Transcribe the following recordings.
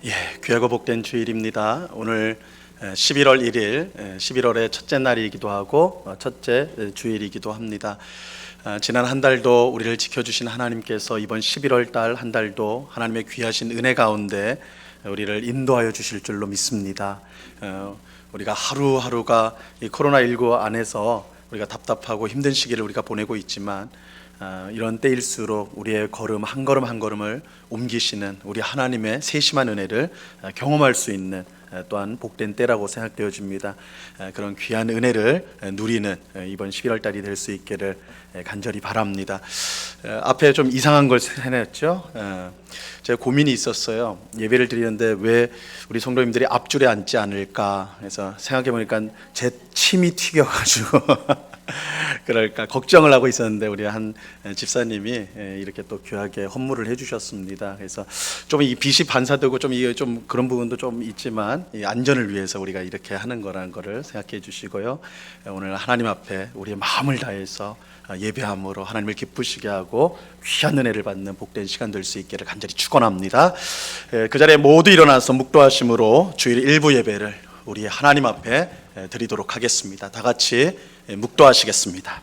예, 귀하고 복된 주일입니다. 오늘 11월 1일, 11월의 첫째 날이기도 하고 첫째 주일이기도 합니다. 지난 한 달도 우리를 지켜주신 하나님께서 이번 11월 달 한 달도 하나님의 귀하신 은혜 가운데 우리를 인도하여 주실 줄로 믿습니다. 우리가 하루하루가 이 코로나19 안에서 우리가 답답하고 힘든 시기를 우리가 보내고 있지만 이런 때일수록 우리의 걸음 한 걸음 한 걸음을 옮기시는 우리 하나님의 세심한 은혜를 경험할 수 있는 또한 복된 때라고 생각되어집니다. 그런 귀한 은혜를 누리는 이번 11월 달이 될 수 있기를 간절히 바랍니다. 앞에 좀 이상한 걸 해냈죠. 제가 고민이 있었어요. 예배를 드리는데 왜 우리 성도님들이 앞줄에 앉지 않을까 해서 생각해 보니까 제 침이 튀겨가지고 그럴까 걱정을 하고 있었는데 우리 한 집사님이 이렇게 또 귀하게 헌물을 해주셨습니다. 그래서 좀 이 빛이 반사되고 좀 그런 부분도 좀 있지만 이 안전을 위해서 우리가 이렇게 하는 거라는 거를 생각해 주시고요. 오늘 하나님 앞에 우리의 마음을 다해서 예배함으로 하나님을 기쁘시게 하고 귀한 은혜를 받는 복된 시간 될 수 있기를 간절히 축원합니다. 그 자리에 모두 일어나서 묵도하심으로 주일 일부 예배를 우리 하나님 앞에 드리도록 하겠습니다. 다 같이 묵도하시겠습니다.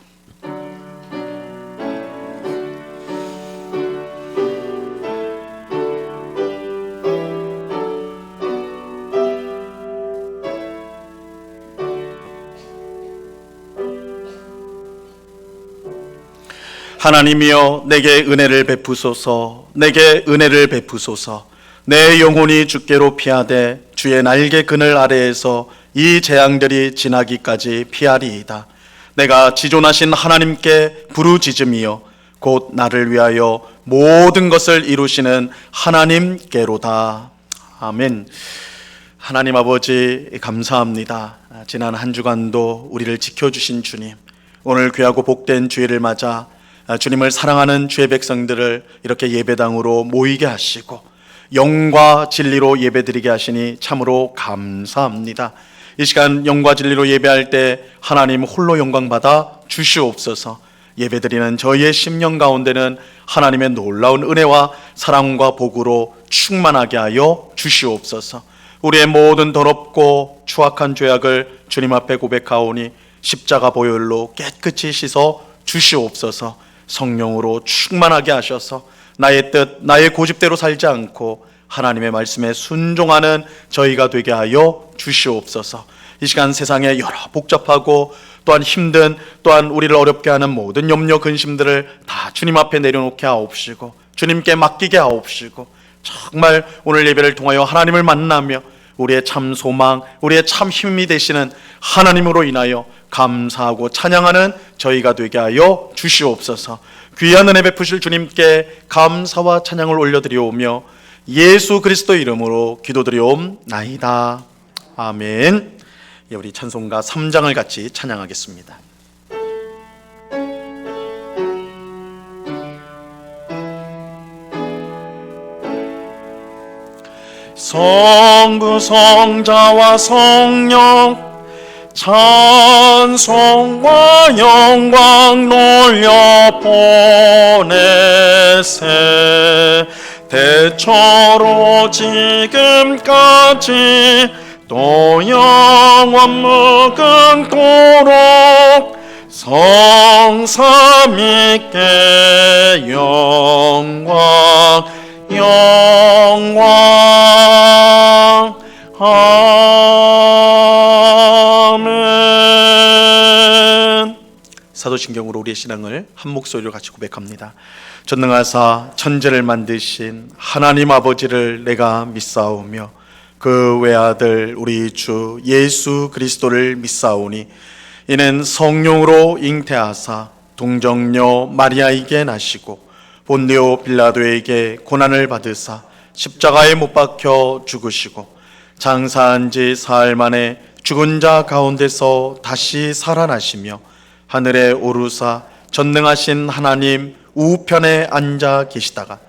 하나님이여 내게 은혜를 베푸소서. 내게 은혜를 베푸소서. 내 영혼이 주께로 피하되 주의 날개 그늘 아래에서 이 재앙들이 지나기까지 피하리이다. 내가 지존하신 하나님께 부르짖음이여 곧 나를 위하여 모든 것을 이루시는 하나님께로다. 아멘. 하나님 아버지 감사합니다. 지난 한 주간도 우리를 지켜주신 주님, 오늘 귀하고 복된 주일을 맞아 주님을 사랑하는 주의 백성들을 이렇게 예배당으로 모이게 하시고 영과 진리로 예배드리게 하시니 참으로 감사합니다. 이 시간 영과 진리로 예배할 때 하나님 홀로 영광 받아 주시옵소서. 예배드리는 저희의 심령 가운데는 하나님의 놀라운 은혜와 사랑과 복으로 충만하게 하여 주시옵소서. 우리의 모든 더럽고 추악한 죄악을 주님 앞에 고백하오니 십자가 보혈로 깨끗이 씻어 주시옵소서. 성령으로 충만하게 하셔서 나의 뜻, 나의 고집대로 살지 않고 하나님의 말씀에 순종하는 저희가 되게 하여 주시옵소서. 이 시간 세상에 여러 복잡하고 또한 힘든, 또한 우리를 어렵게 하는 모든 염려 근심들을 다 주님 앞에 내려놓게 하옵시고 주님께 맡기게 하옵시고 정말 오늘 예배를 통하여 하나님을 만나며 우리의 참 소망, 우리의 참 힘이 되시는 하나님으로 인하여 감사하고 찬양하는 저희가 되게 하여 주시옵소서. 귀한 은혜 베푸실 주님께 감사와 찬양을 올려드리오며 예수 그리스도 이름으로 기도드리옵나이다. 아멘. 우리 찬송가 3장을 같이 찬양하겠습니다. 성부 성자와 성령 찬송과 영광 놀려 보내세. 대처로 지금까지 또 영원 무궁토록 성삼위께 영광 영광. 아멘. 사도신경으로 우리의 신앙을 한 목소리로 같이 고백합니다. 전능하사 천지를 만드신 하나님 아버지를 내가 믿사오며 그 외아들 우리 주 예수 그리스도를 믿사오니 이는 성령으로 잉태하사 동정녀 마리아에게 나시고 본디오 빌라도에게 고난을 받으사 십자가에 못 박혀 죽으시고 장사한 지 사흘 만에 죽은 자 가운데서 다시 살아나시며 하늘에 오르사 전능하신 하나님 우편에 앉아 계시다가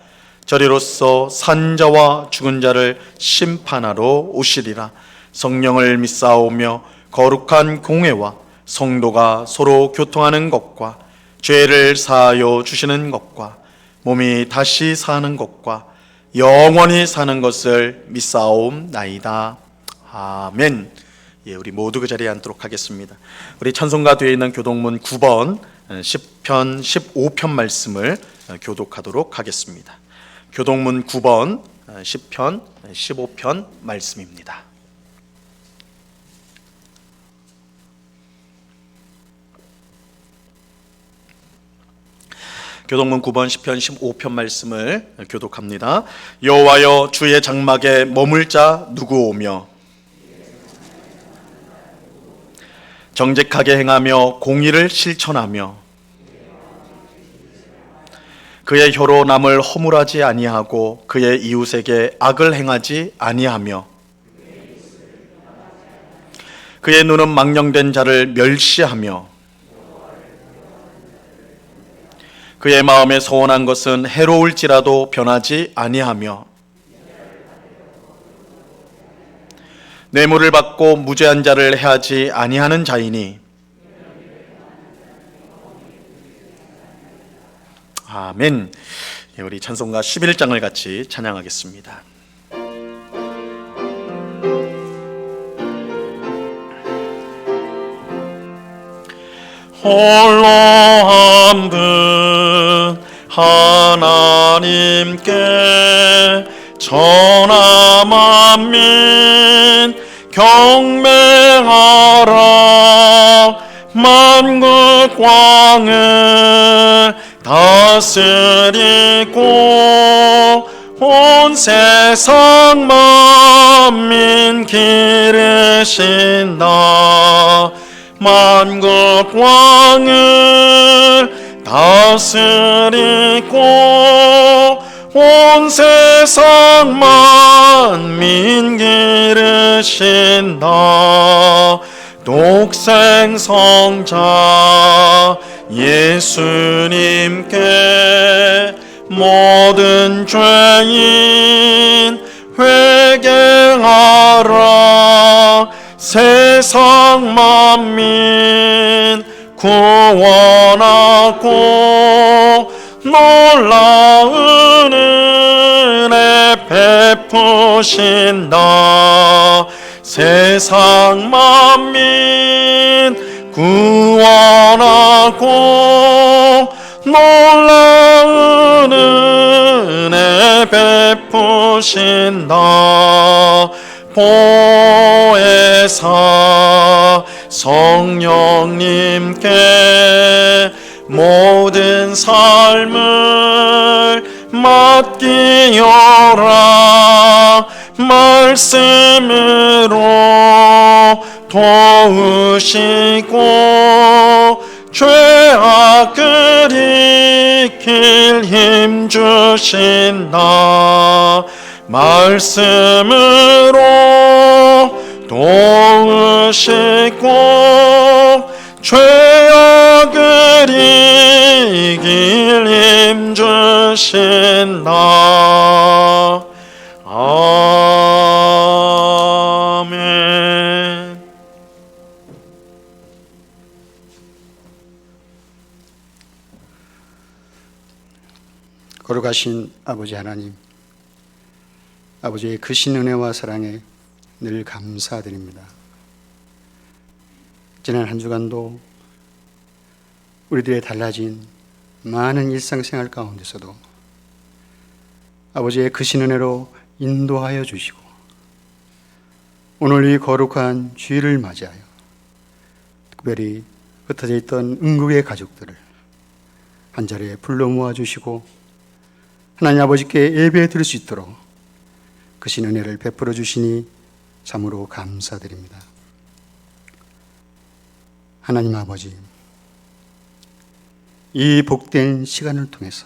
저리로서 산자와 죽은 자를 심판하러 오시리라. 성령을 믿사오며 거룩한 공회와 성도가 서로 교통하는 것과 죄를 사하여 주시는 것과 몸이 다시 사는 것과 영원히 사는 것을 믿사옵나이다. 아멘. 예, 우리 모두 그 자리에 앉도록 하겠습니다. 우리 찬송가 뒤에 있는 교독문 9번 10편 15편 말씀을 교독하도록 하겠습니다. 교독문 9번 10편 15편 말씀입니다. 교독문 9번 10편 15편 말씀을 교독합니다. 여호와여, 주의 장막에 머물 자 누구 오며 정직하게 행하며 공의를 실천하며 그의 혀로 남을 허물하지 아니하고 그의 이웃에게 악을 행하지 아니하며 그의 눈은 망령된 자를 멸시하며 그의 마음에 소원한 것은 해로울지라도 변하지 아니하며 뇌물을 받고 무죄한 자를 해하지 아니하는 자이니. 아멘. 우리 찬송가 11장을 같이 찬양하겠습니다. 홀로 함든 하나님께 천하 만민 경배하라. 만국 왕을 다스리고 온 세상 만민 기르신다. 만국 왕을 다스리고 온 세상 만민 기르신다. 독생 성자 예수님께 모든 죄인 회개하라. 세상 만민 구원하고 놀라운 은혜 베푸신다. 세상 만민 구원하고 놀라운 은혜 베푸신다. 보혜사 성령님께 모든 삶을 맡기어라. 말씀으로 도우시고 죄악을 이길 힘 주신다. 말씀으로 도우시고 죄악을 이길 힘 주신다. 아멘. 거룩하신 아버지 하나님, 아버지의 크신 은혜와 사랑에 늘 감사드립니다. 지난 한 주간도 우리들의 달라진 많은 일상생활 가운데서도 아버지의 크신 은혜로 인도하여 주시고, 오늘 이 거룩한 주일을 맞이하여 특별히 흩어져 있던 응국의 가족들을 한자리에 불러 모아주시고 하나님 아버지께 예배 드릴 수 있도록 크신 은혜를 베풀어 주시니 참으로 감사드립니다. 하나님 아버지, 이 복된 시간을 통해서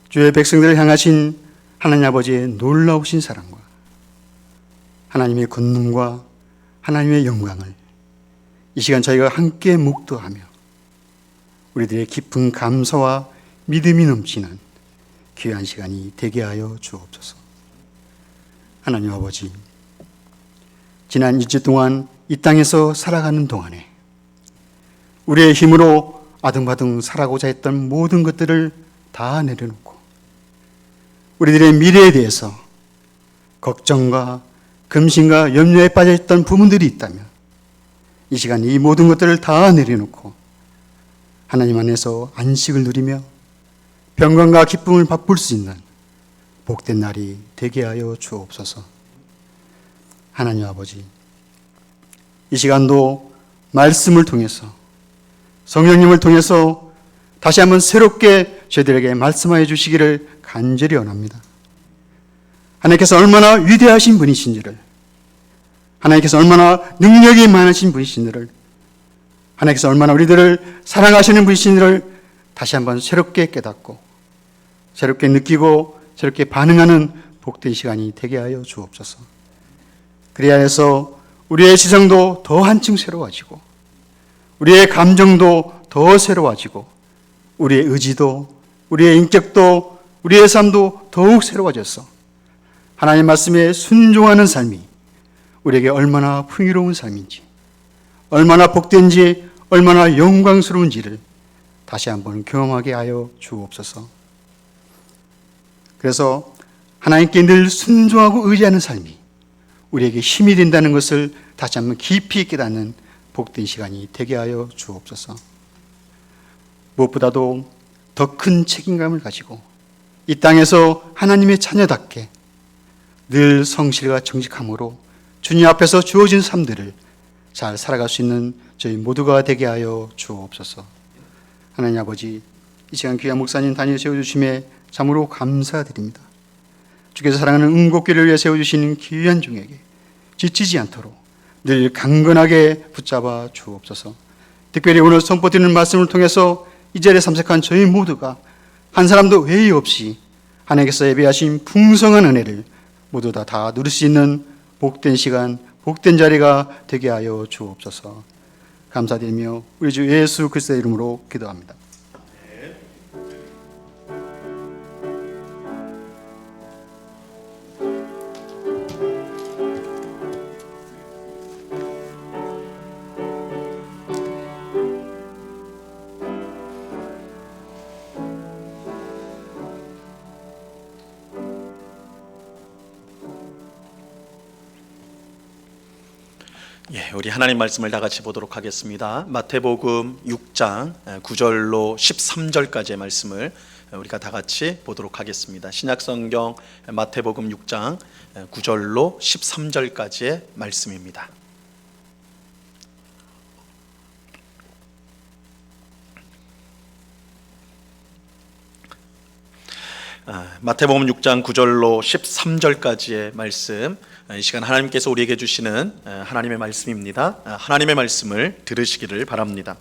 주의 백성들을 향하신 하나님 아버지의 놀라우신 사랑과 하나님의 권능과 하나님의 영광을 이 시간 저희가 함께 묵도하며 우리들의 깊은 감사와 믿음이 넘치는 귀한 시간이 되게 하여 주옵소서. 하나님 아버지, 지난 2주 동안 이 땅에서 살아가는 동안에 우리의 힘으로 아등바등 살아가고자 했던 모든 것들을 다 내려놓고 우리들의 미래에 대해서 걱정과 금신과 염려에 빠져있던 부분들이 있다면 이 시간 이 모든 것들을 다 내려놓고 하나님 안에서 안식을 누리며 평강과 기쁨을 맛볼 수 있는 복된 날이 되게 하여 주옵소서. 하나님 아버지, 이 시간도 말씀을 통해서 성령님을 통해서 다시 한번 새롭게 저희들에게 말씀하여 주시기를 간절히 원합니다. 하나님께서 얼마나 위대하신 분이신지를, 하나님께서 얼마나 능력이 많으신 분이신지를, 하나님께서 얼마나 우리들을 사랑하시는 분이신지를 다시 한번 새롭게 깨닫고 새롭게 느끼고 새롭게 반응하는 복된 시간이 되게 하여 주옵소서. 그리하여 해서 우리의 지성도 더 한층 새로워지고 우리의 감정도 더 새로워지고 우리의 의지도 우리의 인격도 우리의 삶도 더욱 새로워져서 하나님 말씀에 순종하는 삶이 우리에게 얼마나 풍요로운 삶인지, 얼마나 복된지, 얼마나 영광스러운지를 다시 한번 경험하게 하여 주옵소서. 그래서 하나님께 늘 순종하고 의지하는 삶이 우리에게 힘이 된다는 것을 다시 한번 깊이 깨닫는 복된 시간이 되게 하여 주옵소서. 무엇보다도 더 큰 책임감을 가지고 이 땅에서 하나님의 자녀답게 늘 성실과 정직함으로 주님 앞에서 주어진 삶들을 잘 살아갈 수 있는 저희 모두가 되게 하여 주옵소서. 하나님 아버지, 이 시간 귀한 목사님 단위에 세워주심에 참으로 감사드립니다. 주께서 사랑하는 응곡교를 위해 세워주시는 귀한 종에게 지치지 않도록 늘 강건하게 붙잡아 주옵소서. 특별히 오늘 선포드리는 말씀을 통해서 이 자리에 참석한 저희 모두가 한 사람도 외의 없이 하나님께서 예비하신 풍성한 은혜를 모두 다 누릴 수 있는 복된 시간, 복된 자리가 되게 하여 주옵소서. 감사드리며 우리 주 예수 그리스도의 이름으로 기도합니다. 예, 우리 하나님 말씀을 다 같이 보도록 하겠습니다. 마태복음 6장 9절로 13절까지의 말씀을 우리가 다 같이 보도록 하겠습니다. 신약성경 마태복음 6장 9절로 13절까지의 말씀입니다. 마태복음 6장 9절로 13절까지의 말씀, 이 시간 하나님께서 우리에게 주시는 하나님의 말씀입니다. 하나님의 말씀을 들으시기를 바랍니다.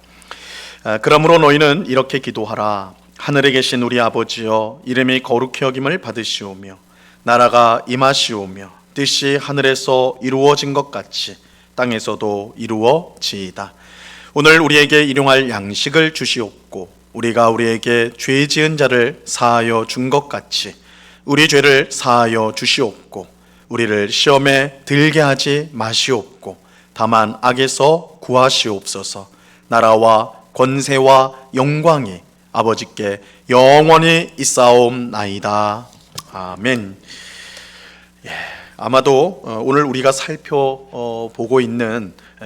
그러므로 너희는 이렇게 기도하라. 하늘에 계신 우리 아버지여, 이름이 거룩히 여김을 받으시오며 나라가 임하시오며 뜻이 하늘에서 이루어진 것 같이 땅에서도 이루어지이다. 오늘 우리에게 일용할 양식을 주시옵고 우리가 우리에게 죄 지은 자를 사하여 준 것 같이 우리 죄를 사하여 주시옵고 우리를 시험에 들게 하지 마시옵고 다만 악에서 구하시옵소서. 나라와 권세와 영광이 아버지께 영원히 있사옵나이다. 아멘. 예, 아마도 오늘 우리가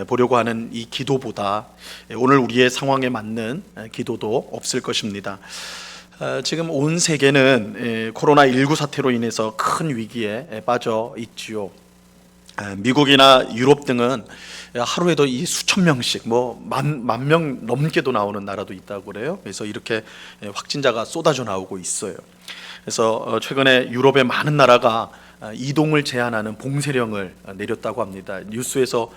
보려고 하는 이 기도보다 오늘 우리의 상황에 맞는 기도도 없을 것입니다. 지금 온 세계는 코로나19 사태로 인해서 큰 위기에 빠져 있지요. 미국이나 유럽 등은 하루에도 이 수천 명씩 만 명 넘게도 나오는 나라도 있다고 그래요. 그래서 이렇게 확진자가 쏟아져 나오고 있어요. 그래서 최근에 유럽의 많은 나라가 이동을 제한하는 봉쇄령을 내렸다고 합니다. 뉴스에서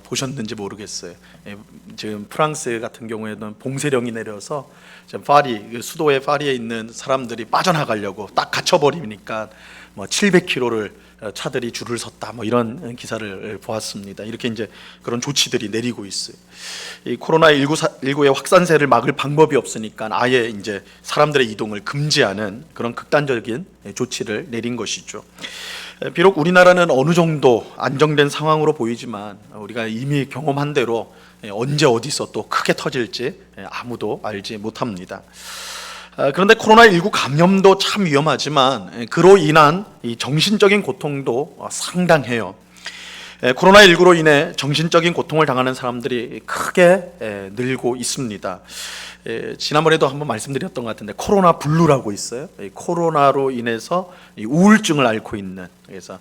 보셨는지 모르겠어요. 지금 프랑스 같은 경우에는 봉쇄령이 내려서 지금 파리, 수도의 파리에 있는 사람들이 빠져나가려고 딱 갇혀버리니까 700km를 차들이 줄을 섰다, 이런 기사를 보았습니다. 이렇게 이제 그런 조치들이 내리고 있어요. 이 코로나19의 확산세를 막을 방법이 없으니까 아예 이제 사람들의 이동을 금지하는 그런 극단적인 조치를 내린 것이죠. 비록 우리나라는 어느 정도 안정된 상황으로 보이지만 우리가 이미 경험한 대로 언제 어디서 또 크게 터질지 아무도 알지 못합니다. 그런데 코로나19 감염도 참 위험하지만 그로 인한 이 정신적인 고통도 상당해요. 코로나19로 인해 정신적인 고통을 당하는 사람들이 크게 늘고 있습니다. 지난번에도 한번 말씀드렸던 것 같은데 코로나 블루라고 있어요. 코로나로 인해서 우울증을 앓고 있는, 그래서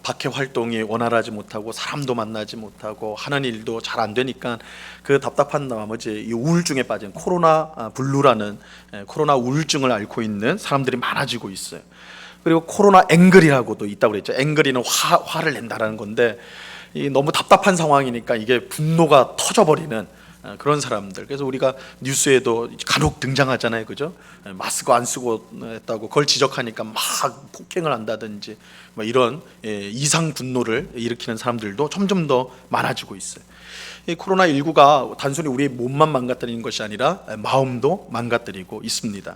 밖에 활동이 원활하지 못하고 사람도 만나지 못하고 하는 일도 잘 안 되니까 그 답답한 나머지 이 우울증에 빠진 코로나 블루라는 코로나 우울증을 앓고 있는 사람들이 많아지고 있어요. 그리고 코로나 앵글이라고도 있다고 그랬죠. 앵글이는 화를 낸다라는 건데 너무 답답한 상황이니까 이게 분노가 터져버리는 그런 사람들. 그래서 우리가 뉴스에도 간혹 등장하잖아요, 그죠? 마스크 안 쓰고 했다고 그걸 지적하니까 막 폭행을 한다든지 이런 이상 분노를 일으키는 사람들도 점점 더 많아지고 있어요. 이 코로나19가 단순히 우리의 몸만 망가뜨리는 것이 아니라 마음도 망가뜨리고 있습니다.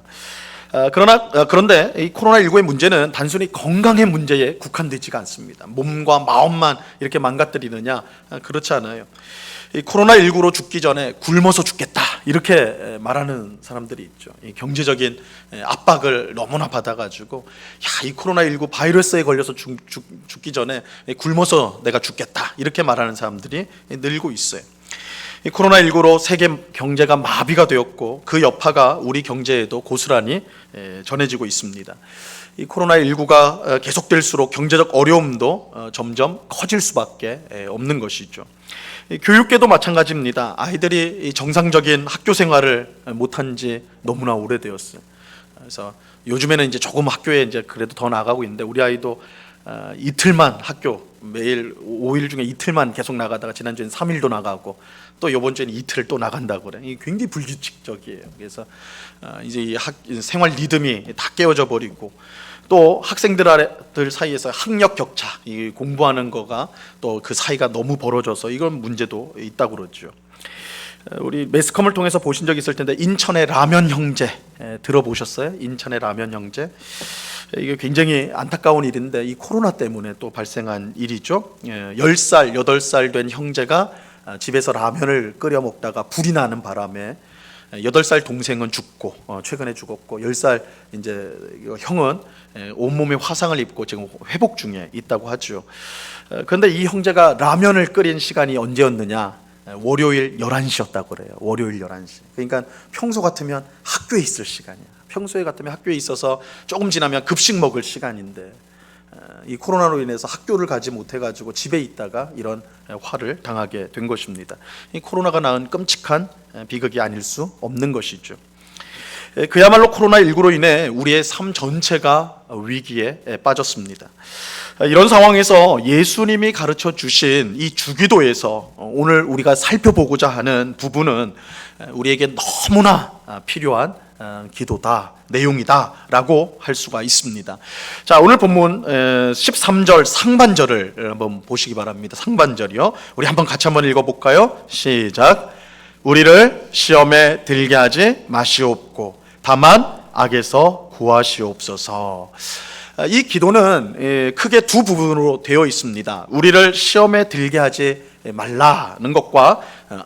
그런데 이 코로나19의 문제는 단순히 건강의 문제에 국한되지가 않습니다. 몸과 마음만 이렇게 망가뜨리느냐? 그렇지 않아요. 이 코로나19로 죽기 전에 굶어서 죽겠다 이렇게 말하는 사람들이 있죠. 이 경제적인 압박을 너무나 받아가지고 이 코로나19 바이러스에 걸려서 죽기 전에 굶어서 내가 죽겠다 이렇게 말하는 사람들이 늘고 있어요. 이 코로나19로 세계 경제가 마비가 되었고 그 여파가 우리 경제에도 고스란히 전해지고 있습니다. 이 코로나19가 계속될수록 경제적 어려움도 점점 커질 수밖에 없는 것이죠. 교육계도 마찬가지입니다. 아이들이 정상적인 학교 생활을 못한 지 너무나 오래되었어요. 그래서 요즘에는 이제 조금 학교에 이제 그래도 더 나가고 있는데 우리 아이도 이틀만 학교 매일 5일 중에 이틀만 계속 나가다가 지난주엔 3일도 나가고 또 이번 주에는 이틀 또 나간다고 그래. 이게 굉장히 불규칙적이에요. 그래서 이제 이 생활 리듬이 다 깨어져 버리고 또 학생들 사이에서 학력 격차, 이 공부하는 거가 또 그 사이가 너무 벌어져서 이건 문제도 있다고 그러죠. 우리 매스컴을 통해서 보신 적 있을 텐데 인천의 라면 형제 들어보셨어요? 인천의 라면 형제. 이게 굉장히 안타까운 일인데 이 코로나 때문에 또 발생한 일이죠. 10살, 8살 된 형제가 집에서 라면을 끓여 먹다가 불이 나는 바람에 8살 동생은 죽고 최근에 죽었고 10살 이제 형은 온몸에 화상을 입고 지금 회복 중에 있다고 하죠. 그런데 이 형제가 라면을 끓인 시간이 언제였느냐? 월요일 11시였다고 그래요. 월요일 11시. 그러니까 평소 같으면 학교에 있을 시간이야. 평소에 같으면 학교에 있어서 조금 지나면 급식 먹을 시간인데 이 코로나로 인해서 학교를 가지 못해가지고 집에 있다가 이런 화를 당하게 된 것입니다. 이 코로나가 낳은 끔찍한 비극이 아닐 수 없는 것이죠. 그야말로 코로나19로 인해 우리의 삶 전체가 위기에 빠졌습니다. 이런 상황에서 예수님이 가르쳐 주신 이 주기도에서 오늘 우리가 살펴보고자 하는 부분은 우리에게 너무나 필요한 기도다, 내용이다라고 할 수가 있습니다. 자, 오늘 본문 13절 상반절을 한번 보시기 바랍니다. 상반절이요. 우리 같이 한번 읽어볼까요? 시작. 우리를 시험에 들게 하지 마시옵고 다만 악에서 구하시옵소서. 이 기도는 크게 두 부분으로 되어 있습니다. 우리를 시험에 들게 하지 말라는 것과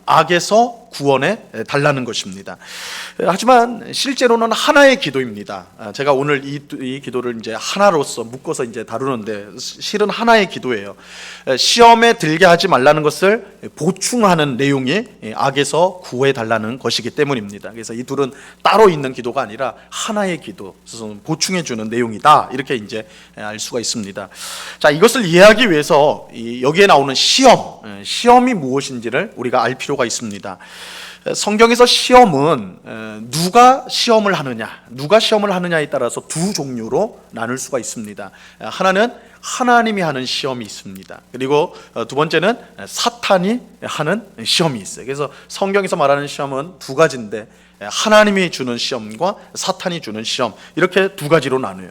악에서 구원해 달라는 것입니다. 하지만 실제로는 하나의 기도입니다. 제가 오늘 이 기도를 이제 하나로서 묶어서 이제 다루는데 실은 하나의 기도예요. 시험에 들게 하지 말라는 것을 보충하는 내용이 악에서 구해 달라는 것이기 때문입니다. 그래서 이 둘은 따로 있는 기도가 아니라 하나의 기도, 보충해 주는 내용이다. 이렇게 이제 알 수가 있습니다. 자, 이것을 이해하기 위해서 여기에 나오는 시험이 무엇인지를 우리가 알 필요가 있습니다. 성경에서 시험은 누가 시험을 하느냐에 따라서 두 종류로 나눌 수가 있습니다. 하나는 하나님이 하는 시험이 있습니다. 그리고 두 번째는 사탄이 하는 시험이 있어요. 그래서 성경에서 말하는 시험은 두 가지인데 하나님이 주는 시험과 사탄이 주는 시험, 이렇게 두 가지로 나눠요.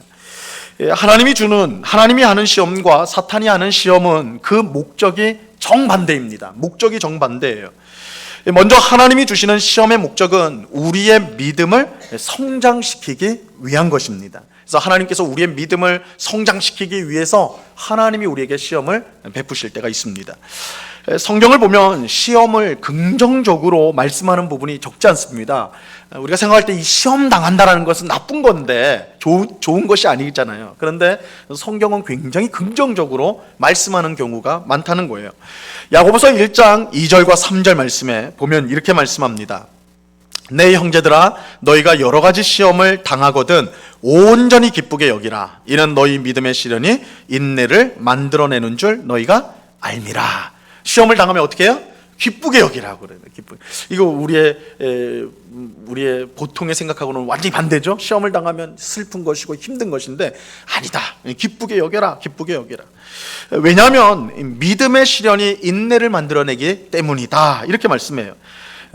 하나님이 하는 시험과 사탄이 하는 시험은 그 목적이 정반대입니다. 목적이 정반대예요. 먼저 하나님이 주시는 시험의 목적은 우리의 믿음을 성장시키기 위한 것입니다. 그래서 하나님께서 우리의 믿음을 성장시키기 위해서 하나님이 우리에게 시험을 베푸실 때가 있습니다. 성경을 보면 시험을 긍정적으로 말씀하는 부분이 적지 않습니다. 우리가 생각할 때 이 시험 당한다는 것은 나쁜 건데 좋은 것이 아니잖아요. 그런데 성경은 굉장히 긍정적으로 말씀하는 경우가 많다는 거예요. 야고보서 1장 2절과 3절 말씀에 보면 이렇게 말씀합니다. 내 형제들아, 너희가 여러 가지 시험을 당하거든 온전히 기쁘게 여기라. 이는 너희 믿음의 시련이 인내를 만들어내는 줄 너희가 알미라. 시험을 당하면 어떻게 해요? 기쁘게 여기라고 그래요. 기쁘게. 이거 우리의 보통의 생각하고는 완전히 반대죠. 시험을 당하면 슬픈 것이고 힘든 것인데 아니다. 기쁘게 여겨라. 기쁘게 여겨라. 왜냐하면 믿음의 시련이 인내를 만들어내기 때문이다. 이렇게 말씀해요.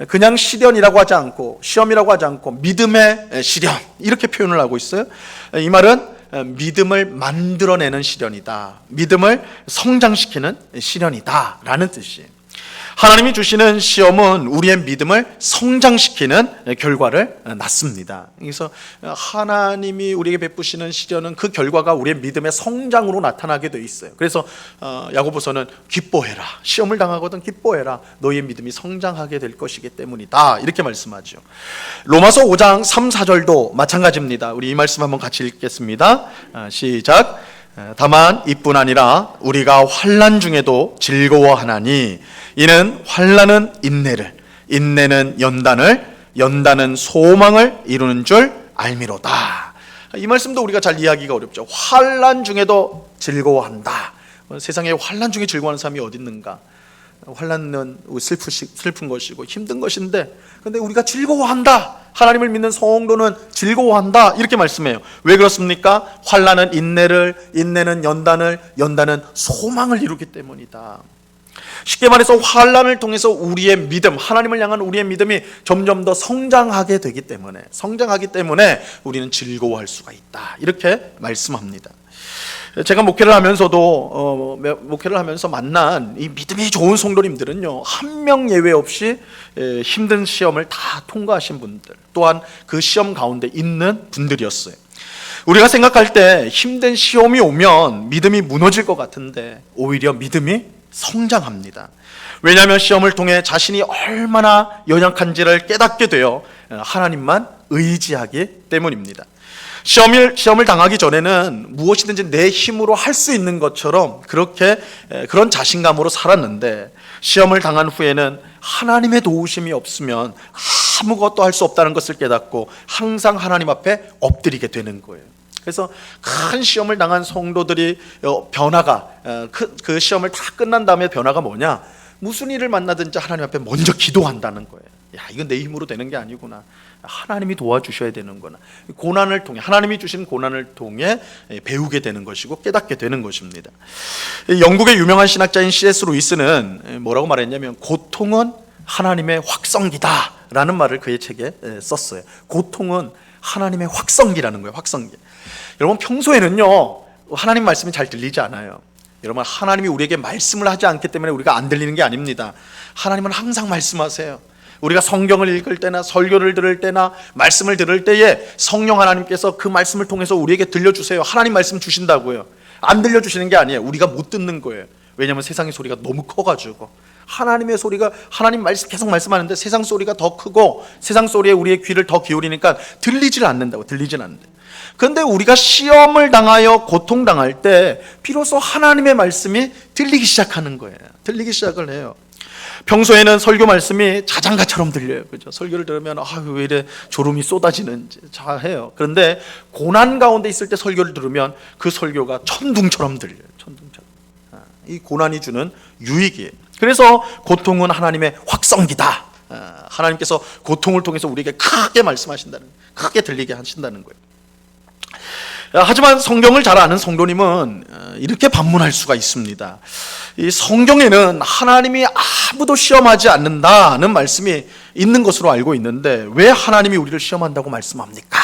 그냥 시련이라고 하지 않고 시험이라고 하지 않고 믿음의 시련 이렇게 표현을 하고 있어요. 이 말은 믿음을 만들어내는 시련이다. 믿음을 성장시키는 시련이다 라는 뜻이에요. 하나님이 주시는 시험은 우리의 믿음을 성장시키는 결과를 낳습니다. 그래서 하나님이 우리에게 베푸시는 시련은 그 결과가 우리의 믿음의 성장으로 나타나게 되어 있어요. 그래서 야고보서는 기뻐해라. 시험을 당하거든 기뻐해라. 너희의 믿음이 성장하게 될 것이기 때문이다. 이렇게 말씀하죠. 로마서 5장 3, 4절도 마찬가지입니다. 우리 이 말씀 한번 같이 읽겠습니다. 시작. 다만 이뿐 아니라 우리가 환난 중에도 즐거워하나니 이는 환난은 인내를, 인내는 연단을, 연단은 소망을 이루는 줄 알미로다. 이 말씀도 우리가 잘 이해하기가 어렵죠. 환난 중에도 즐거워한다. 세상에 환난 중에 즐거워하는 사람이 어디 있는가? 환난은 슬픈 것이고 힘든 것인데 근데 우리가 즐거워한다. 하나님을 믿는 성도는 즐거워한다. 이렇게 말씀해요. 왜 그렇습니까? 환난은 인내를, 인내는 연단을, 연단은 소망을 이루기 때문이다. 쉽게 말해서 환난을 통해서 우리의 믿음, 하나님을 향한 우리의 믿음이 점점 더 성장하게 되기 때문에 우리는 즐거워할 수가 있다. 이렇게 말씀합니다. 제가 목회를 하면서 만난 이 믿음이 좋은 성도님들은요, 한 명 예외 없이 힘든 시험을 다 통과하신 분들, 또한 그 시험 가운데 있는 분들이었어요. 우리가 생각할 때 힘든 시험이 오면 믿음이 무너질 것 같은데 오히려 믿음이 성장합니다. 왜냐하면 시험을 통해 자신이 얼마나 연약한지를 깨닫게 되어 하나님만 의지하기 때문입니다. 시험을 당하기 전에는 무엇이든지 내 힘으로 할 수 있는 것처럼 그런 자신감으로 살았는데 시험을 당한 후에는 하나님의 도우심이 없으면 아무것도 할 수 없다는 것을 깨닫고 항상 하나님 앞에 엎드리게 되는 거예요. 그래서 큰 시험을 당한 성도들이 변화가 그 시험을 다 끝난 다음에 변화가 뭐냐? 무슨 일을 만나든지 하나님 앞에 먼저 기도한다는 거예요. 야, 이건 내 힘으로 되는 게 아니구나. 하나님이 도와주셔야 되는구나. 고난을 통해, 하나님이 주신 고난을 통해 배우게 되는 것이고 깨닫게 되는 것입니다. 영국의 유명한 신학자인 C.S. 루이스는 뭐라고 말했냐면 고통은 하나님의 확성기다 라는 말을 그의 책에 썼어요. 고통은 하나님의 확성기라는 거예요. 확성기. 여러분, 평소에는요 하나님 말씀이 잘 들리지 않아요. 여러분, 하나님이 우리에게 말씀을 하지 않기 때문에 우리가 안 들리는 게 아닙니다. 하나님은 항상 말씀하세요. 우리가 성경을 읽을 때나 설교를 들을 때나 말씀을 들을 때에 성령 하나님께서 그 말씀을 통해서 우리에게 들려주세요. 하나님 말씀 주신다고요. 안 들려주시는 게 아니에요. 우리가 못 듣는 거예요. 왜냐하면 세상의 소리가 너무 커가지고 하나님의 소리가, 하나님 말씀 계속 말씀하는데 세상 소리가 더 크고 세상 소리에 우리의 귀를 더 기울이니까 들리질 않는다고. 들리질 않는데, 그런데 우리가 시험을 당하여 고통당할 때 비로소 하나님의 말씀이 들리기 시작하는 거예요. 들리기 시작을 해요. 평소에는 설교 말씀이 자장가처럼 들려요. 그죠? 설교를 들으면 왜 이래 졸음이 쏟아지는지 잘 해요. 그런데 고난 가운데 있을 때 설교를 들으면 그 설교가 천둥처럼 들려요. 천둥처럼. 이 고난이 주는 유익이에요. 그래서 고통은 하나님의 확성기다. 하나님께서 고통을 통해서 우리에게 크게 말씀하신다는, 크게 들리게 하신다는 거예요. 하지만 성경을 잘 아는 성도님은 이렇게 반문할 수가 있습니다. 이 성경에는 하나님이 아무도 시험하지 않는다는 말씀이 있는 것으로 알고 있는데 왜 하나님이 우리를 시험한다고 말씀합니까?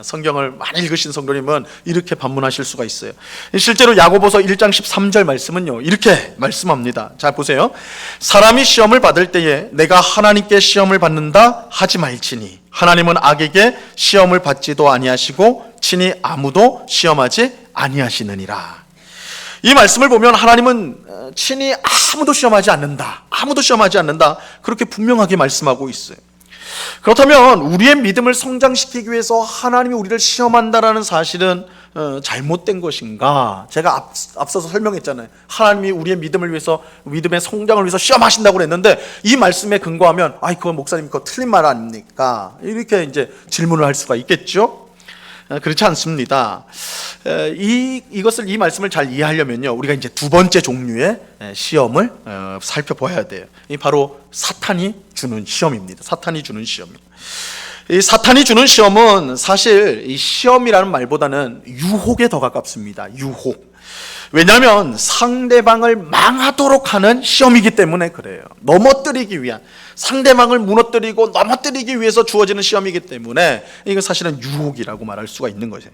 성경을 많이 읽으신 성도님은 이렇게 반문하실 수가 있어요. 실제로 야고보서 1장 13절 말씀은요 이렇게 말씀합니다. 자, 보세요. 사람이 시험을 받을 때에 내가 하나님께 시험을 받는다 하지 말지니 하나님은 악에게 시험을 받지도 아니하시고 친히 아무도 시험하지 아니하시느니라. 이 말씀을 보면 하나님은 친히 아무도 시험하지 않는다, 아무도 시험하지 않는다, 그렇게 분명하게 말씀하고 있어요. 그렇다면 우리의 믿음을 성장시키기 위해서 하나님이 우리를 시험한다라는 사실은 잘못된 것인가? 제가 앞서서 설명했잖아요. 하나님이 우리의 믿음을 위해서, 믿음의 성장을 위해서 시험하신다고 그랬는데, 이 말씀에 근거하면 그건 목사님 그거 틀린 말 아닙니까? 이렇게 이제 질문을 할 수가 있겠죠. 그렇지 않습니다. 이 말씀을 잘 이해하려면요, 우리가 이제 두 번째 종류의 시험을 살펴봐야 돼요. 이 바로 사탄이 주는 시험입니다. 사탄이 주는 시험입니다. 이 사탄이 주는 시험은 사실 이 시험이라는 말보다는 유혹에 더 가깝습니다. 유혹. 왜냐하면 상대방을 망하도록 하는 시험이기 때문에 그래요. 넘어뜨리기 위한, 상대방을 무너뜨리고 넘어뜨리기 위해서 주어지는 시험이기 때문에 이거 사실은 유혹이라고 말할 수가 있는 것이에요.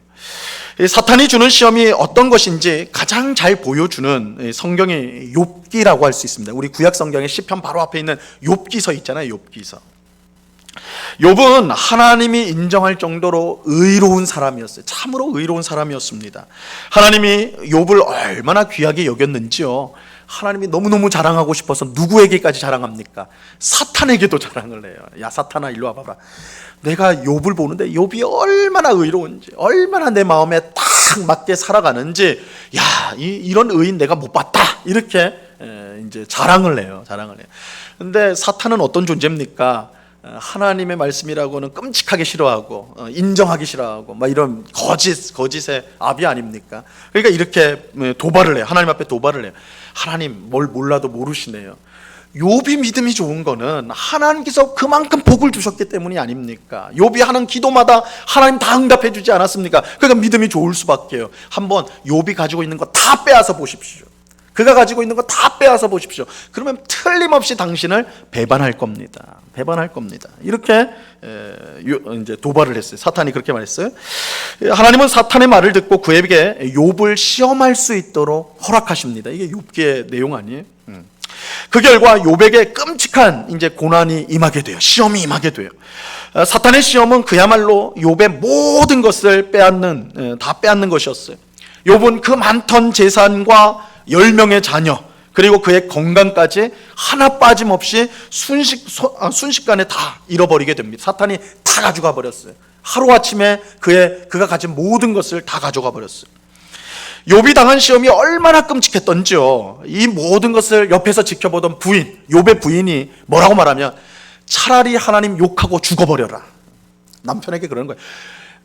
이 사탄이 주는 시험이 어떤 것인지 가장 잘 보여주는 성경의 욥기라고 할 수 있습니다. 우리 구약 성경의 시편 바로 앞에 있는 욥기서 있잖아요. 욥기서. 욥은 하나님이 인정할 정도로 의로운 사람이었어요. 참으로 의로운 사람이었습니다. 하나님이 욥을 얼마나 귀하게 여겼는지요, 하나님이 너무너무 자랑하고 싶어서 누구에게까지 자랑합니까? 사탄에게도 자랑을 해요. 야, 사탄아, 일로 와봐라. 내가 욥을 보는데 욥이 얼마나 의로운지, 얼마나 내 마음에 딱 맞게 살아가는지, 야, 이런 의인 내가 못 봤다, 이렇게 이제 자랑을 해요. 근데 사탄은 어떤 존재입니까? 하나님의 말씀이라고는 끔찍하게 싫어하고 인정하기 싫어하고 막 이런 거짓의 아비 아닙니까? 그러니까 이렇게 도발을 해요. 하나님 앞에 도발을 해요. 하나님 뭘 몰라도 모르시네요. 욥이 믿음이 좋은 거는 하나님께서 그만큼 복을 주셨기 때문이 아닙니까? 욥이 하는 기도마다 하나님 다 응답해 주지 않았습니까? 그러니까 믿음이 좋을 수밖에요. 한번 욥이 가지고 있는 거 다 빼앗아 보십시오. 그가 가지고 있는 거 다 빼앗아 보십시오. 그러면 틀림없이 당신을 배반할 겁니다. 이렇게 이제 도발을 했어요. 사탄이 그렇게 말했어요. 하나님은 사탄의 말을 듣고 그에게 욥을 시험할 수 있도록 허락하십니다. 이게 욥기의 내용 아니에요? 그 결과 욥에게 끔찍한 이제 고난이 임하게 돼요. 시험이 임하게 돼요. 사탄의 시험은 그야말로 욥의 모든 것을 다 빼앗는 것이었어요. 욥은 그 많던 재산과 10명의 자녀, 그리고 그의 건강까지 하나 빠짐없이 순식간에 다 잃어버리게 됩니다. 사탄이 다 가져가 버렸어요. 하루아침에 그가 가진 모든 것을 다 가져가 버렸어요. 욥이 당한 시험이 얼마나 끔찍했던지요. 이 모든 것을 옆에서 지켜보던 욥의 부인이 뭐라고 말하면, 차라리 하나님 욕하고 죽어버려라. 남편에게 그러는 거예요.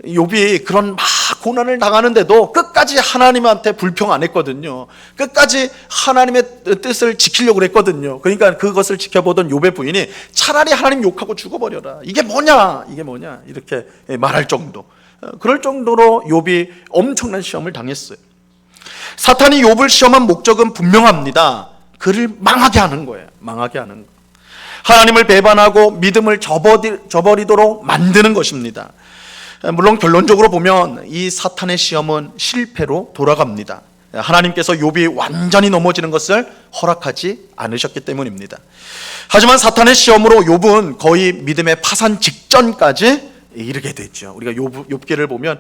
욥이 그런 막 고난을 당하는데도 끝까지 하나님한테 불평 안 했거든요. 끝까지 하나님의 뜻을 지키려고 했거든요. 그러니까 그것을 지켜보던 욥의 부인이 차라리 하나님 욕하고 죽어버려라. 이게 뭐냐 이렇게 말할 정도. 그럴 정도로 욥이 엄청난 시험을 당했어요. 사탄이 욥을 시험한 목적은 분명합니다. 그를 망하게 하는 거예요. 하나님을 배반하고 믿음을 저버리도록 만드는 것입니다. 물론 결론적으로 보면 이 사탄의 시험은 실패로 돌아갑니다. 하나님께서 욥이 완전히 넘어지는 것을 허락하지 않으셨기 때문입니다. 하지만 사탄의 시험으로 욥은 거의 믿음의 파산 직전까지 이르게 됐죠. 우리가 욥기를 보면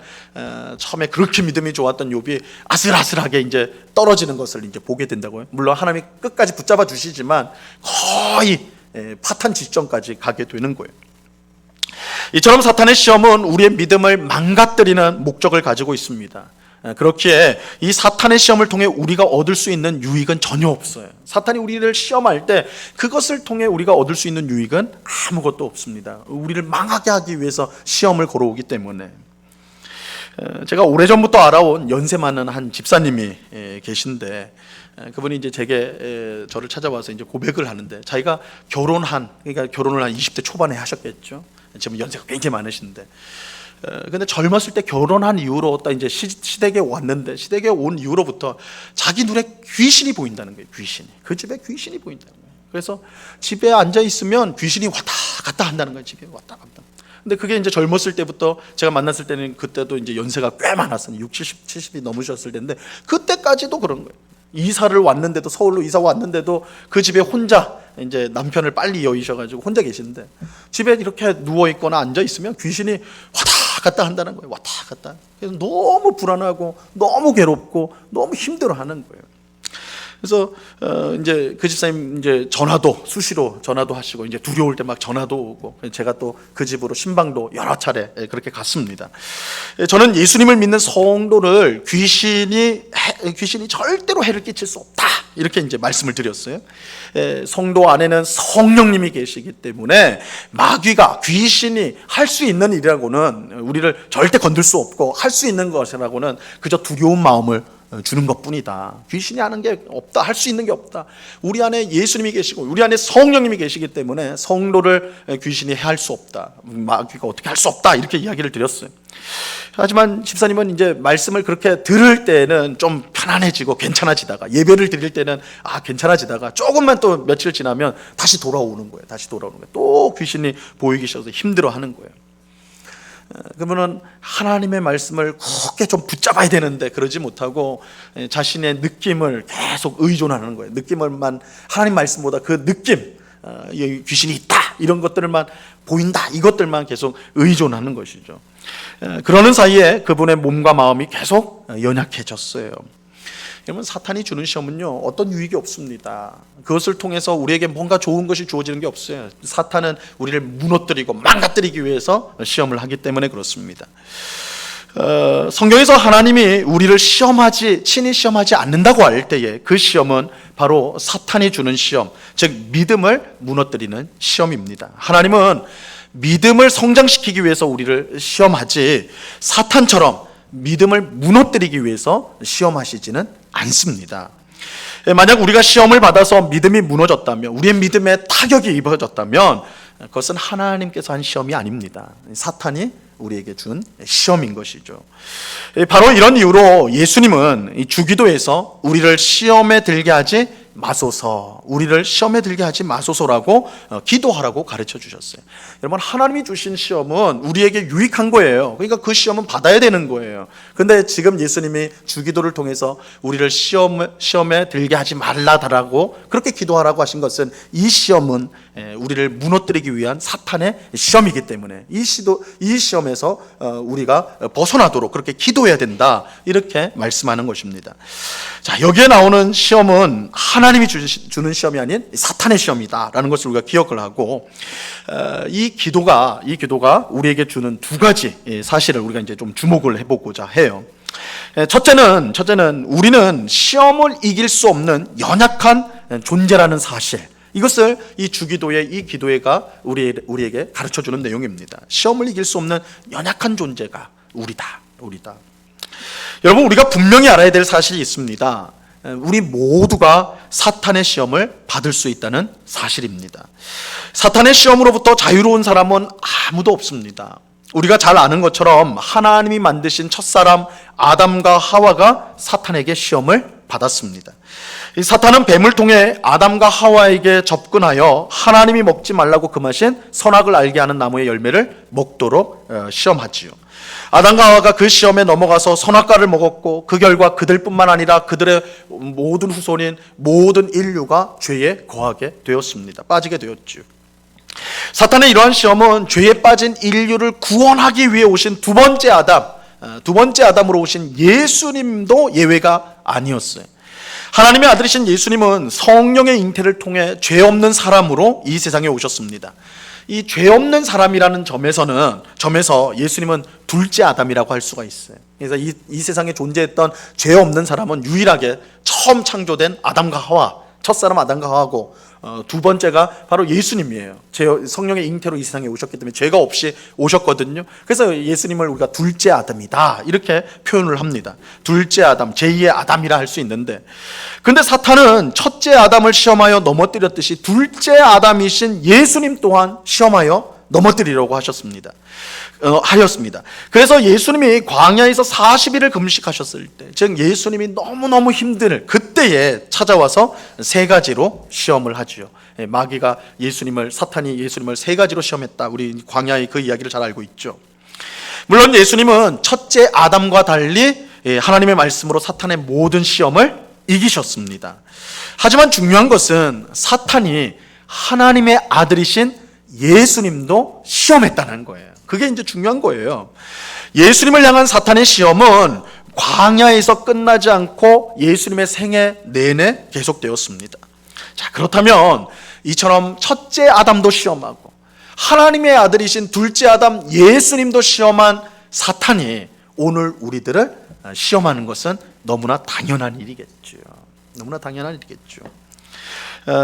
처음에 그렇게 믿음이 좋았던 욥이 아슬아슬하게 이제 떨어지는 것을 이제 보게 된다고요. 물론 하나님이 끝까지 붙잡아 주시지만 거의 파탄 직전까지 가게 되는 거예요. 이처럼 사탄의 시험은 우리의 믿음을 망가뜨리는 목적을 가지고 있습니다. 그렇기에 이 사탄의 시험을 통해 우리가 얻을 수 있는 유익은 전혀 없어요. 사탄이 우리를 시험할 때 그것을 통해 우리가 얻을 수 있는 유익은 아무것도 없습니다. 우리를 망하게 하기 위해서 시험을 걸어오기 때문에. 제가 오래전부터 알아온 연세 많은 한 집사님이 계신데, 그분이 이제 저를 찾아와서 이제 고백을 하는데, 자기가 결혼을 한 20대 초반에 하셨겠죠. 지금 연세가 굉장히 많으신데, 근데 젊었을 때 결혼한 이후로 딱 이제 시댁에 왔는데, 시댁에 온 이후로부터 자기 눈에 귀신이 보인다는 거예요. 그 집에 귀신이 보인다는 거예요. 그래서 집에 앉아 있으면 귀신이 왔다 갔다 한다는 거예요. 집에 왔다 갔다. 근데 그게 이제 젊었을 때부터, 제가 만났을 때는 그때도 이제 연세가 꽤 많았어요. 60, 70이 넘으셨을 텐데 그때까지도 그런 거예요. 이사를 왔는데도, 서울로 이사 왔는데도 그 집에 혼자, 이제 남편을 빨리 여의셔가지고 혼자 계시는데 집에 이렇게 누워 있거나 앉아 있으면 귀신이 왔다 갔다 한다는 거예요. 왔다 갔다. 그래서 너무 불안하고 너무 괴롭고 너무 힘들어하는 거예요. 그래서 이제 그 집사님 이제 전화도 수시로 전화도 하시고 이제 두려울 때 막 전화도 오고 제가 또 그 집으로 신방도 여러 차례 그렇게 갔습니다. 저는 예수님을 믿는 성도를 귀신이 절대로 해를 끼칠 수 없다 이렇게 이제 말씀을 드렸어요. 성도 안에는 성령님이 계시기 때문에 마귀가 귀신이 할 수 있는 일이라고는 우리를 절대 건들 수 없고 할 수 있는 것이라고는 그저 두려운 마음을 주는 것뿐이다. 귀신이 하는 게 없다. 할 수 있는 게 없다. 우리 안에 예수님이 계시고 우리 안에 성령님이 계시기 때문에 성도를 귀신이 할 수 없다. 마귀가 어떻게 할 수 없다. 이렇게 이야기를 드렸어요. 하지만 집사님은 이제 말씀을 그렇게 들을 때는 좀 편안해지고 괜찮아지다가 예배를 드릴 때는 괜찮아지다가 조금만 또 며칠 지나면 다시 돌아오는 거예요. 또 귀신이 보이기 시작해서 힘들어하는 거예요. 그러면은 하나님의 말씀을 굳게 좀 붙잡아야 되는데 그러지 못하고 자신의 느낌을 계속 의존하는 거예요. 느낌을만 하나님 말씀보다 그 느낌, 귀신이 있다 이런 것들만 보인다 이것들만 계속 의존하는 것이죠. 그러는 사이에 그분의 몸과 마음이 계속 연약해졌어요. 그러면 사탄이 주는 시험은요 어떤 유익이 없습니다. 그것을 통해서 우리에게 뭔가 좋은 것이 주어지는 게 없어요. 사탄은 우리를 무너뜨리고 망가뜨리기 위해서 시험을 하기 때문에 그렇습니다. 성경에서 하나님이 우리를 친히 시험하지 않는다고 할 때에 그 시험은 바로 사탄이 주는 시험, 즉 믿음을 무너뜨리는 시험입니다. 하나님은 믿음을 성장시키기 위해서 우리를 시험하지 사탄처럼 믿음을 무너뜨리기 위해서 시험하시지는 않습니다. 만약 우리가 시험을 받아서 믿음이 무너졌다면, 우리의 믿음에 타격이 입어졌다면 그것은 하나님께서 한 시험이 아닙니다. 사탄이 우리에게 준 시험인 것이죠. 바로 이런 이유로 예수님은 주기도에서 우리를 시험에 들게 하지 마소서, 우리를 시험에 들게 하지 마소서라고 기도하라고 가르쳐 주셨어요. 여러분, 하나님이 주신 시험은 우리에게 유익한 거예요. 그러니까 그 시험은 받아야 되는 거예요. 근데 지금 예수님이 주기도를 통해서 우리를 시험에 들게 하지 말라라고 그렇게 기도하라고 하신 것은 이 시험은 우리를 무너뜨리기 위한 사탄의 시험이기 때문에 이 시험에서 우리가 벗어나도록 그렇게 기도해야 된다, 이렇게 말씀하는 것입니다. 자, 여기에 나오는 시험은 하나님이 주는 시험이 아닌 사탄의 시험이다라는 것을 우리가 기억을 하고, 이 기도가 우리에게 주는 두 가지 사실을 우리가 이제 좀 주목을 해보고자 해요. 첫째는 우리는 시험을 이길 수 없는 연약한 존재라는 사실, 이것을 이 주기도의 이 기도회가 우리에게 가르쳐주는 내용입니다. 시험을 이길 수 없는 연약한 존재가 우리다. 여러분, 우리가 분명히 알아야 될 사실이 있습니다. 우리 모두가 사탄의 시험을 받을 수 있다는 사실입니다. 사탄의 시험으로부터 자유로운 사람은 아무도 없습니다. 우리가 잘 아는 것처럼 하나님이 만드신 첫사람 아담과 하와가 사탄에게 시험을 받았습니다. 이 사탄은 뱀을 통해 아담과 하와에게 접근하여 하나님이 먹지 말라고 금하신 선악을 알게 하는 나무의 열매를 먹도록 시험하지요. 아담과 하와가 그 시험에 넘어가서 선악과를 먹었고, 그 결과 그들뿐만 아니라 그들의 모든 후손인 모든 인류가 죄에 거하게 되었습니다. 빠지게 되었죠. 사탄의 이러한 시험은 죄에 빠진 인류를 구원하기 위해 오신 두 번째 아담으로 오신 예수님도 예외가 아니었어요. 하나님의 아들이신 예수님은 성령의 잉태를 통해 죄 없는 사람으로 이 세상에 오셨습니다. 이 죄 없는 사람이라는 점에서 예수님은 둘째 아담이라고 할 수가 있어요. 그래서 이 세상에 존재했던 죄 없는 사람은 유일하게 처음 창조된 아담과 하와, 첫사람 아담과 하와고, 두 번째가 바로 예수님이에요. 성령의 잉태로 이 세상에 오셨기 때문에 죄가 없이 오셨거든요. 그래서 예수님을 우리가 둘째 아담이다, 이렇게 표현을 합니다. 둘째 아담, 제2의 아담이라 할 수 있는데, 근데 사탄은 첫째 아담을 시험하여 넘어뜨렸듯이 둘째 아담이신 예수님 또한 시험하여 넘어뜨리려고 하였습니다. 그래서 예수님이 광야에서 40일을 금식하셨을 때, 즉 예수님이 너무너무 힘들 그때에 찾아와서 세 가지로 시험을 하지요. 사탄이 예수님을 세 가지로 시험했다. 우리 광야의 그 이야기를 잘 알고 있죠. 물론 예수님은 첫째 아담과 달리 하나님의 말씀으로 사탄의 모든 시험을 이기셨습니다. 하지만 중요한 것은 사탄이 하나님의 아들이신 예수님도 시험했다는 거예요. 그게 이제 중요한 거예요. 예수님을 향한 사탄의 시험은 광야에서 끝나지 않고 예수님의 생애 내내 계속되었습니다. 자, 그렇다면 이처럼 첫째 아담도 시험하고 하나님의 아들이신 둘째 아담 예수님도 시험한 사탄이 오늘 우리들을 시험하는 것은 너무나 당연한 일이겠죠. 너무나 당연한 일이겠죠.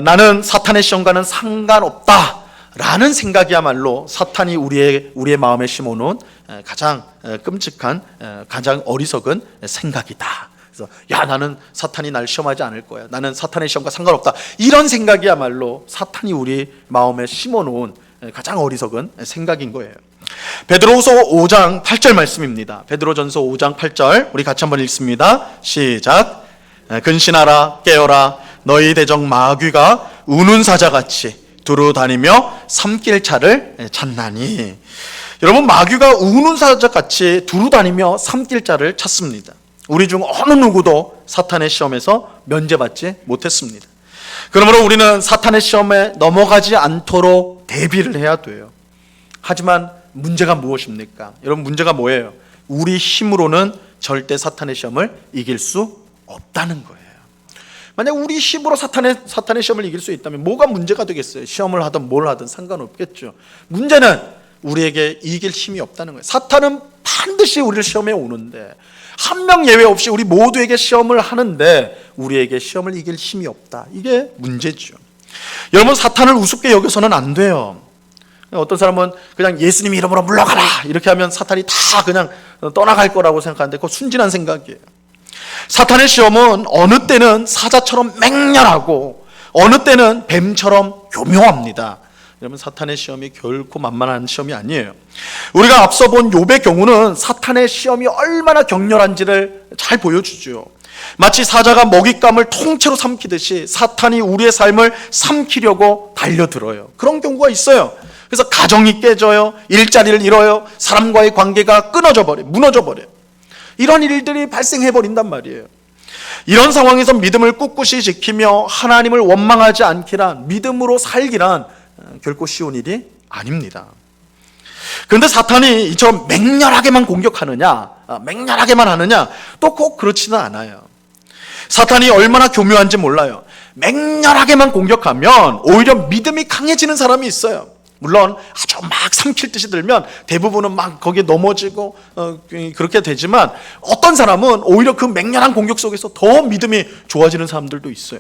나는 사탄의 시험과는 상관없다라는 생각이야말로 사탄이 우리의 마음에 심어놓은 가장 끔찍한, 가장 어리석은 생각이다. 그래서 나는 사탄이 날 시험하지 않을 거야. 나는 사탄의 시험과 상관없다. 이런 생각이야말로 사탄이 우리 마음에 심어놓은 가장 어리석은 생각인 거예요. 베드로후서 5장 8절 말씀입니다. 베드로전서 5장 8절 우리 같이 한번 읽습니다. 시작. 근신하라 깨어라 너희 대적 마귀가 우는 사자같이 두루 다니며 삼킬 차를 찾나니. 여러분, 마귀가 우는 사자같이 두루 다니며 삼킬 자를 찾습니다. 우리 중 어느 누구도 사탄의 시험에서 면제받지 못했습니다. 그러므로 우리는 사탄의 시험에 넘어가지 않도록 대비를 해야 돼요. 하지만 문제가 무엇입니까? 여러분, 문제가 뭐예요? 우리 힘으로는 절대 사탄의 시험을 이길 수 없다는 거예요. 만약 우리 힘으로 사탄의 시험을 이길 수 있다면 뭐가 문제가 되겠어요? 시험을 하든 뭘 하든 상관없겠죠. 문제는 우리에게 이길 힘이 없다는 거예요. 사탄은 반드시 우리를 시험에 오는데 한 명 예외 없이 우리 모두에게 시험을 하는데 우리에게 시험을 이길 힘이 없다. 이게 문제죠. 여러분, 사탄을 우습게 여겨서는 안 돼요. 어떤 사람은 그냥 예수님 이름으로 물러가라 이렇게 하면 사탄이 다 그냥 떠나갈 거라고 생각하는데 그거 순진한 생각이에요. 사탄의 시험은 어느 때는 사자처럼 맹렬하고 어느 때는 뱀처럼 교묘합니다. 여러분, 사탄의 시험이 결코 만만한 시험이 아니에요. 우리가 앞서 본 욥의 경우는 사탄의 시험이 얼마나 격렬한지를 잘 보여주죠. 마치 사자가 먹잇감을 통째로 삼키듯이 사탄이 우리의 삶을 삼키려고 달려들어요. 그런 경우가 있어요. 그래서 가정이 깨져요. 일자리를 잃어요. 사람과의 관계가 끊어져 버려요. 무너져 버려요. 이런 일들이 발생해 버린단 말이에요. 이런 상황에서 믿음을 꿋꿋이 지키며 하나님을 원망하지 않기란, 믿음으로 살기란 결코 쉬운 일이 아닙니다. 그런데 사탄이 이처럼 맹렬하게만 공격하느냐, 맹렬하게만 하느냐, 또 꼭 그렇지는 않아요. 사탄이 얼마나 교묘한지 몰라요. 맹렬하게만 공격하면 오히려 믿음이 강해지는 사람이 있어요. 물론 아주 막 삼킬 듯이 들면 대부분은 막 거기에 넘어지고 그렇게 되지만 어떤 사람은 오히려 그 맹렬한 공격 속에서 더 믿음이 좋아지는 사람들도 있어요.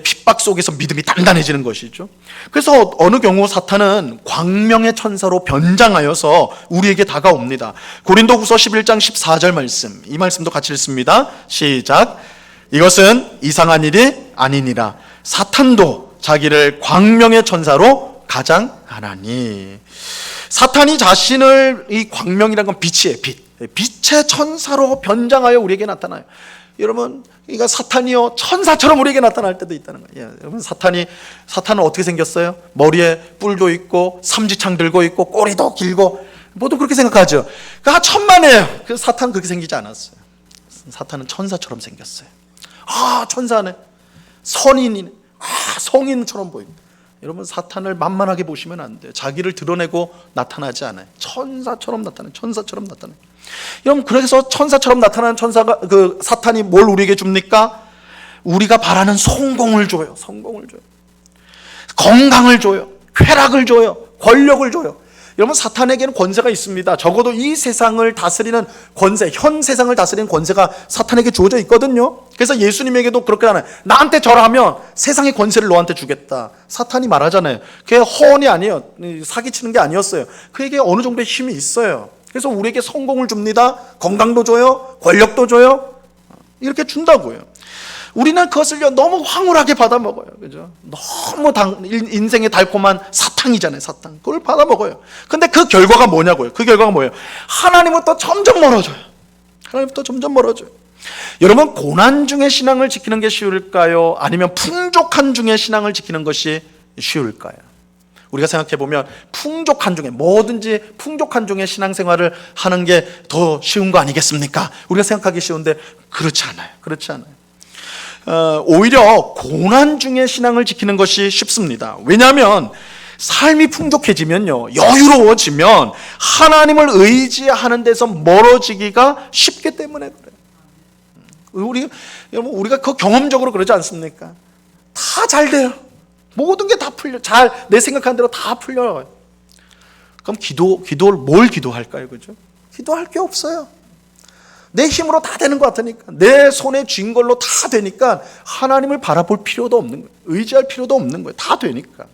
핍박 속에서 믿음이 단단해지는 것이죠. 그래서 어느 경우 사탄은 광명의 천사로 변장하여서 우리에게 다가옵니다. 고린도후서 11장 14절 말씀, 이 말씀도 같이 읽습니다. 시작. 이것은 이상한 일이 아니니라 사탄도 자기를 광명의 천사로 가장하나니. 사탄이 자신을, 이 광명이란 건 빛이에요. 빛의 천사로 변장하여 우리에게 나타나요. 여러분, 그러니까 사탄이요 천사처럼 우리에게 나타날 때도 있다는 거예요. 여러분, 사탄은 어떻게 생겼어요? 머리에 뿔도 있고 삼지창 들고 있고 꼬리도 길고 모두 그렇게 생각하죠. 그러니까 천만에요. 그 사탄 그렇게 생기지 않았어요. 사탄은 천사처럼 생겼어요. 천사네, 선인이네, 성인처럼 보입니다. 여러분, 사탄을 만만하게 보시면 안 돼요. 자기를 드러내고 나타나지 않아요. 천사처럼 나타나요. 천사처럼 나타나요. 여러분, 그래서 천사처럼 나타나는 사탄이 뭘 우리에게 줍니까? 우리가 바라는 성공을 줘요. 성공을 줘요. 건강을 줘요. 쾌락을 줘요. 권력을 줘요. 여러분, 사탄에게는 권세가 있습니다. 적어도 이 세상을 다스리는 권세, 현 세상을 다스리는 권세가 사탄에게 주어져 있거든요. 그래서 예수님에게도 그렇게 하나요. 나한테 절하면 세상의 권세를 너한테 주겠다. 사탄이 말하잖아요. 그게 허언이 아니에요. 사기치는 게 아니었어요. 그에게 어느 정도의 힘이 있어요. 그래서 우리에게 성공을 줍니다. 건강도 줘요. 권력도 줘요. 이렇게 준다고요. 우리는 그것을 너무 황홀하게 받아먹어요. 그죠? 너무 인생의 달콤한 사탕이잖아요. 사탕. 그걸 받아먹어요. 근데 그 결과가 뭐냐고요? 그 결과가 뭐예요? 하나님부터 점점 멀어져요. 하나님부터 점점 멀어져요. 여러분, 고난 중에 신앙을 지키는 게 쉬울까요? 아니면 풍족한 중에 신앙을 지키는 것이 쉬울까요? 우리가 생각해보면 풍족한 중에, 뭐든지 풍족한 중에 신앙생활을 하는 게 더 쉬운 거 아니겠습니까? 우리가 생각하기 쉬운데 그렇지 않아요. 그렇지 않아요. 오히려 고난 중에 신앙을 지키는 것이 쉽습니다. 왜냐하면 삶이 풍족해지면요, 여유로워지면 하나님을 의지하는 데서 멀어지기가 쉽기 때문에 그래요. 우리가 그 경험적으로 그러지 않습니까? 다 잘 돼요. 모든 게 다 풀려. 내 생각한 대로 다 풀려요. 그럼 기도를 뭘 기도할까요? 그죠? 기도할 게 없어요. 내 힘으로 다 되는 것 같으니까, 내 손에 쥔 걸로 다 되니까 하나님을 바라볼 필요도 없는 거예요. 의지할 필요도 없는 거예요. 다 되니까.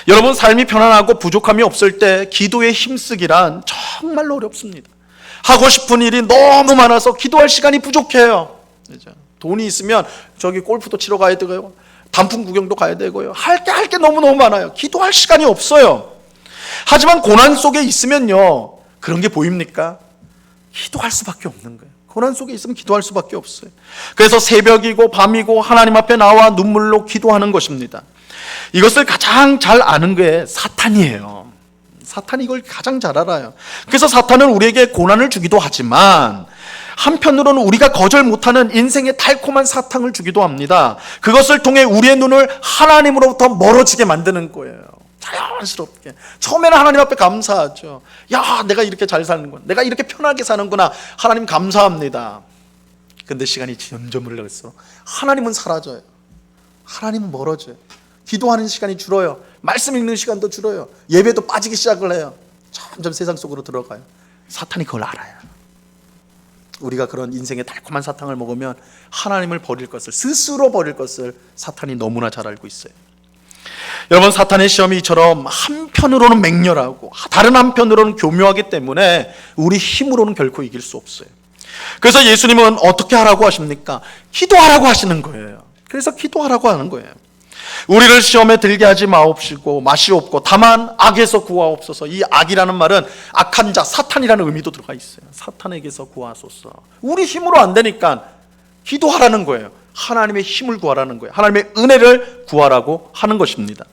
여러분, 삶이 편안하고 부족함이 없을 때 기도에 힘쓰기란 정말로 어렵습니다. 하고 싶은 일이 너무 많아서 기도할 시간이 부족해요. 돈이 있으면 저기 골프도 치러 가야 되고요, 단풍 구경도 가야 되고요, 할 게 너무너무 많아요. 기도할 시간이 없어요. 하지만 고난 속에 있으면요, 그런 게 보입니까? 기도할 수밖에 없는 거예요. 고난 속에 있으면 기도할 수밖에 없어요. 그래서 새벽이고 밤이고 하나님 앞에 나와 눈물로 기도하는 것입니다. 이것을 가장 잘 아는 게 사탄이에요. 사탄이 이걸 가장 잘 알아요. 그래서 사탄은 우리에게 고난을 주기도 하지만 한편으로는 우리가 거절 못하는 인생의 달콤한 사탕을 주기도 합니다. 그것을 통해 우리의 눈을 하나님으로부터 멀어지게 만드는 거예요. 자연스럽게. 처음에는 하나님 앞에 감사하죠. 야, 내가 이렇게 잘 사는구나, 내가 이렇게 편하게 사는구나, 하나님 감사합니다. 근데 시간이 점점 흘러갈수록 하나님은 사라져요. 하나님은 멀어져요. 기도하는 시간이 줄어요. 말씀 읽는 시간도 줄어요. 예배도 빠지기 시작을 해요. 점점 세상 속으로 들어가요. 사탄이 그걸 알아요. 우리가 그런 인생의 달콤한 사탕을 먹으면 하나님을 버릴 것을, 스스로 버릴 것을 사탄이 너무나 잘 알고 있어요. 여러분, 사탄의 시험이 이처럼 한편으로는 맹렬하고 다른 한편으로는 교묘하기 때문에 우리 힘으로는 결코 이길 수 없어요. 그래서 예수님은 어떻게 하라고 하십니까? 기도하라고 하시는 거예요. 그래서 기도하라고 하는 거예요. 우리를 시험에 들게 하지 마시옵고 다만 악에서 구하옵소서. 이 악이라는 말은 악한 자, 사탄이라는 의미도 들어가 있어요. 사탄에게서 구하소서. 우리 힘으로 안 되니까 기도하라는 거예요. 하나님의 힘을 구하라는 거예요. 하나님의 은혜를 구하라고 하는 것입니다.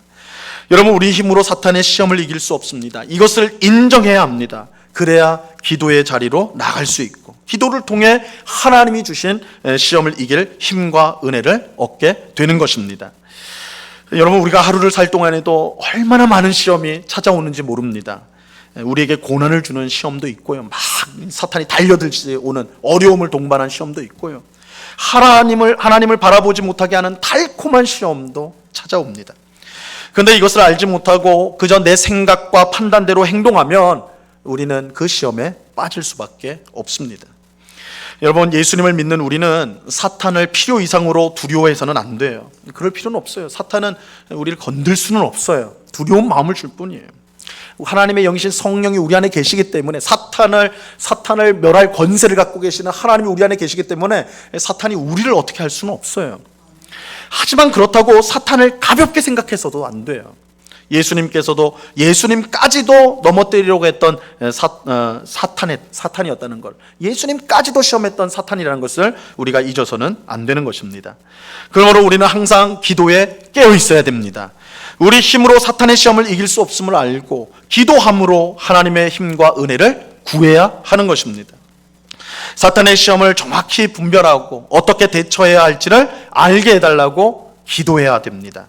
여러분, 우리 힘으로 사탄의 시험을 이길 수 없습니다. 이것을 인정해야 합니다. 그래야 기도의 자리로 나갈 수 있고, 기도를 통해 하나님이 주신 시험을 이길 힘과 은혜를 얻게 되는 것입니다. 여러분, 우리가 하루를 살 동안에도 얼마나 많은 시험이 찾아오는지 모릅니다. 우리에게 고난을 주는 시험도 있고요, 막 사탄이 달려들지 오는 어려움을 동반한 시험도 있고요, 하나님을 바라보지 못하게 하는 달콤한 시험도 찾아옵니다. 그런데 이것을 알지 못하고 그저 내 생각과 판단대로 행동하면 우리는 그 시험에 빠질 수밖에 없습니다. 여러분, 예수님을 믿는 우리는 사탄을 필요 이상으로 두려워해서는 안 돼요. 그럴 필요는 없어요. 사탄은 우리를 건들 수는 없어요. 두려운 마음을 줄 뿐이에요. 하나님의 영이신 성령이 우리 안에 계시기 때문에, 사탄을 멸할 권세를 갖고 계시는 하나님이 우리 안에 계시기 때문에 사탄이 우리를 어떻게 할 수는 없어요. 하지만 그렇다고 사탄을 가볍게 생각해서도 안 돼요. 예수님까지도 넘어뜨리려고 했던 사탄이었다는 걸, 예수님까지도 시험했던 사탄이라는 것을 우리가 잊어서는 안 되는 것입니다. 그러므로 우리는 항상 기도에 깨어 있어야 됩니다. 우리 힘으로 사탄의 시험을 이길 수 없음을 알고 기도함으로 하나님의 힘과 은혜를 구해야 하는 것입니다. 사탄의 시험을 정확히 분별하고 어떻게 대처해야 할지를 알게 해달라고 기도해야 됩니다.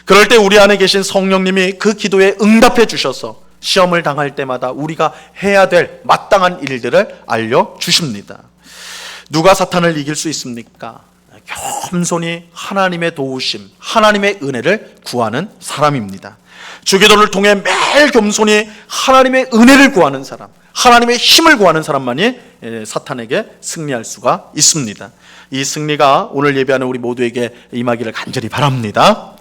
그럴 때 우리 안에 계신 성령님이 그 기도에 응답해 주셔서 시험을 당할 때마다 우리가 해야 될 마땅한 일들을 알려주십니다. 누가 사탄을 이길 수 있습니까? 겸손히 하나님의 도우심, 하나님의 은혜를 구하는 사람입니다. 주기도를 통해 매일 겸손히 하나님의 은혜를 구하는 사람, 하나님의 힘을 구하는 사람만이 사탄에게 승리할 수가 있습니다. 이 승리가 오늘 예배하는 우리 모두에게 임하기를 간절히 바랍니다.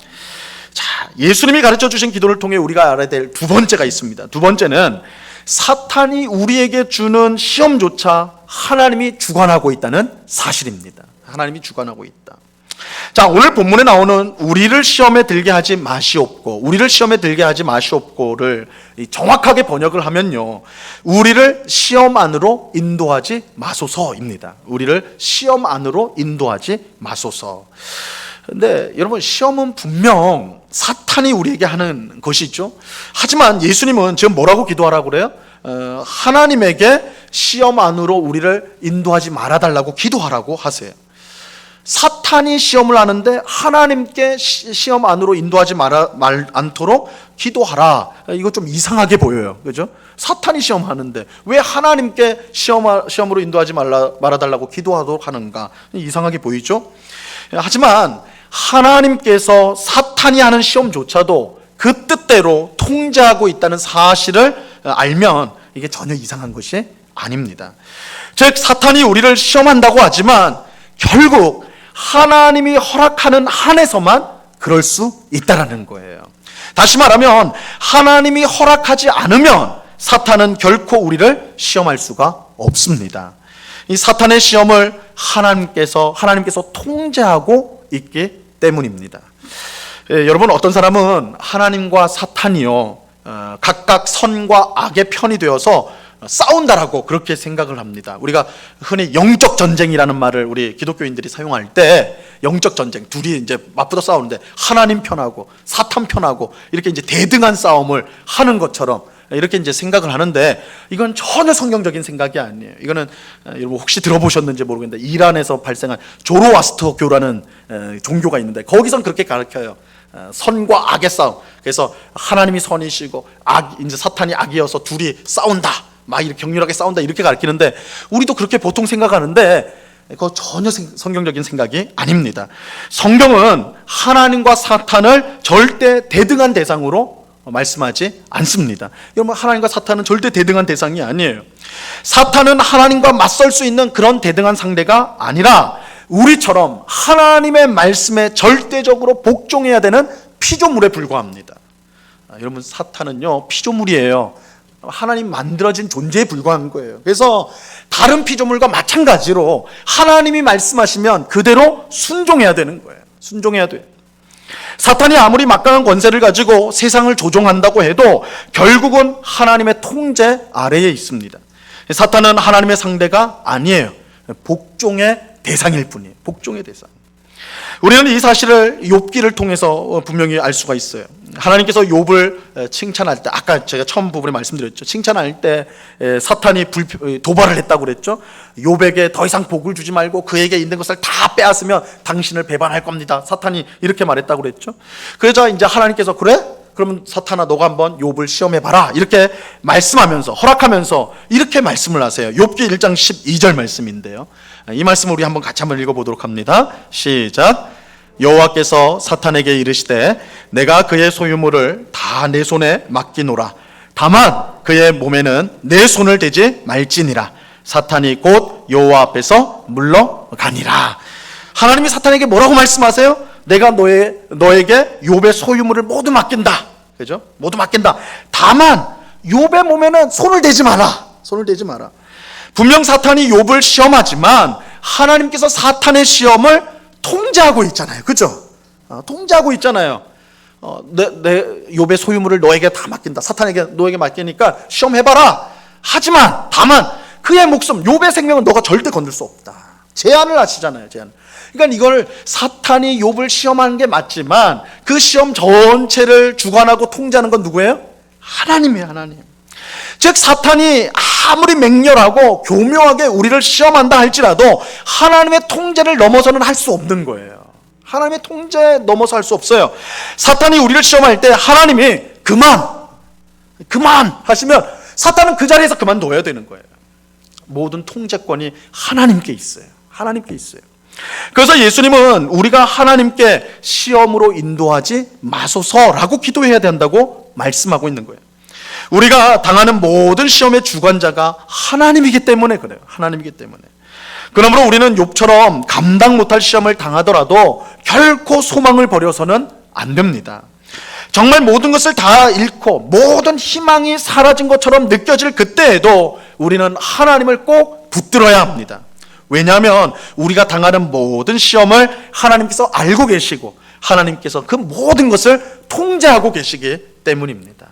자, 예수님이 가르쳐 주신 기도를 통해 우리가 알아야 될 두 번째가 있습니다. 두 번째는 사탄이 우리에게 주는 시험조차 하나님이 주관하고 있다는 사실입니다. 하나님이 주관하고 있다. 자, 오늘 본문에 나오는 우리를 시험에 들게 하지 마시옵고를 정확하게 번역을 하면요, 우리를 시험 안으로 인도하지 마소서입니다. 우리를 시험 안으로 인도하지 마소서. 근데 여러분, 시험은 분명 사탄이 우리에게 하는 것이죠. 하지만 예수님은 지금 뭐라고 기도하라고 그래요? 하나님에게 시험 안으로 우리를 인도하지 말아달라고 기도하라고 하세요. 사탄이 시험을 하는데 하나님께 시험 안으로 인도하지 않도록 기도하라. 이거 좀 이상하게 보여요. 그죠? 사탄이 시험하는데 왜 하나님께 시험으로 인도하지 말아달라고 기도하도록 하는가? 이상하게 보이죠? 하지만 하나님께서 사탄이 하는 시험조차도 그 뜻대로 통제하고 있다는 사실을 알면 이게 전혀 이상한 것이 아닙니다. 즉 사탄이 우리를 시험한다고 하지만 결국 하나님이 허락하는 한에서만 그럴 수 있다라는 거예요. 다시 말하면 하나님이 허락하지 않으면 사탄은 결코 우리를 시험할 수가 없습니다. 이 사탄의 시험을 하나님께서 통제하고 있기 때문입니다. 여러분, 어떤 사람은 하나님과 사탄이요 각각 선과 악의 편이 되어서 싸운다라고 그렇게 생각을 합니다. 우리가 흔히 영적 전쟁이라는 말을 우리 기독교인들이 사용할 때 영적 전쟁, 둘이 이제 맞붙어 싸우는데 하나님 편하고 사탄 편하고 이렇게 이제 대등한 싸움을 하는 것처럼 이렇게 이제 생각을 하는데 이건 전혀 성경적인 생각이 아니에요. 이거는 여러분 혹시 들어보셨는지 모르겠는데 이란에서 발생한 조로아스터교라는 종교가 있는데 거기선 그렇게 가르쳐요. 선과 악의 싸움. 그래서 하나님이 선이시고 이제 사탄이 악이어서 둘이 싸운다. 막 이렇게 격렬하게 싸운다 이렇게 가르치는데 우리도 그렇게 보통 생각하는데 그거 전혀 성경적인 생각이 아닙니다. 성경은 하나님과 사탄을 절대 대등한 대상으로 말씀하지 않습니다. 여러분, 하나님과 사탄은 절대 대등한 대상이 아니에요. 사탄은 하나님과 맞설 수 있는 그런 대등한 상대가 아니라 우리처럼 하나님의 말씀에 절대적으로 복종해야 되는 피조물에 불과합니다. 여러분, 사탄은요 피조물이에요. 하나님 만들어진 존재에 불과한 거예요. 그래서 다른 피조물과 마찬가지로 하나님이 말씀하시면 그대로 순종해야 되는 거예요. 순종해야 돼요. 사탄이 아무리 막강한 권세를 가지고 세상을 조종한다고 해도 결국은 하나님의 통제 아래에 있습니다. 사탄은 하나님의 상대가 아니에요. 복종의 대상일 뿐이에요. 복종의 대상. 우리는 이 사실을 욥기를 통해서 분명히 알 수가 있어요. 하나님께서 욥을 칭찬할 때, 아까 제가 처음 부분에 말씀드렸죠. 칭찬할 때 사탄이 도발을 했다고 그랬죠. 욥에게 더 이상 복을 주지 말고 그에게 있는 것을 다 빼앗으면 당신을 배반할 겁니다. 사탄이 이렇게 말했다고 그랬죠. 그러자 이제 하나님께서 그래? 그러면 사탄아 너가 한번 욥을 시험해봐라. 이렇게 말씀하면서 허락하면서 이렇게 말씀을 하세요. 욥기 1장 12절 말씀인데요. 이 말씀을 우리 같이 한번 읽어보도록 합니다. 시작. 여호와께서 사탄에게 이르시되 내가 그의 소유물을 다 내 손에 맡기노라. 다만 그의 몸에는 내 손을 대지 말지니라. 사탄이 곧 여호와 앞에서 물러가니라. 하나님이 사탄에게 뭐라고 말씀하세요? 내가 너에게 욥의 소유물을 모두 맡긴다. 그죠? 모두 맡긴다. 다만 욥의 몸에는 손을 대지 마라. 손을 대지 마라. 분명 사탄이 욥을 시험하지만 하나님께서 사탄의 시험을 통제하고 있잖아요. 그죠? 통제하고 있잖아요. 내 욥의 소유물을 너에게 다 맡긴다. 사탄에게 너에게 맡기니까 시험해봐라. 하지만 다만 그의 목숨, 욥의 생명은 너가 절대 건들 수 없다. 제한을 하시잖아요. 제한. 그러니까 이걸 사탄이 욥을 시험하는 게 맞지만 그 시험 전체를 주관하고 통제하는 건 누구예요? 하나님이에요. 하나님. 즉 사탄이 아무리 맹렬하고 교묘하게 우리를 시험한다 할지라도 하나님의 통제를 넘어서는 할 수 없는 거예요. 하나님의 통제 넘어서 할 수 없어요. 사탄이 우리를 시험할 때 하나님이 그만 하시면 사탄은 그 자리에서 그만둬야 되는 거예요. 모든 통제권이 하나님께 있어요. 하나님께 있어요. 그래서 예수님은 우리가 하나님께 시험으로 인도하지 마소서라고 기도해야 된다고 말씀하고 있는 거예요. 우리가 당하는 모든 시험의 주관자가 하나님이기 때문에 그래요. 하나님이기 때문에. 그러므로 우리는 욥처럼 감당 못할 시험을 당하더라도 결코 소망을 버려서는 안 됩니다. 정말 모든 것을 다 잃고 모든 희망이 사라진 것처럼 느껴질 그때에도 우리는 하나님을 꼭 붙들어야 합니다. 왜냐하면 우리가 당하는 모든 시험을 하나님께서 알고 계시고 하나님께서 그 모든 것을 통제하고 계시기 때문입니다.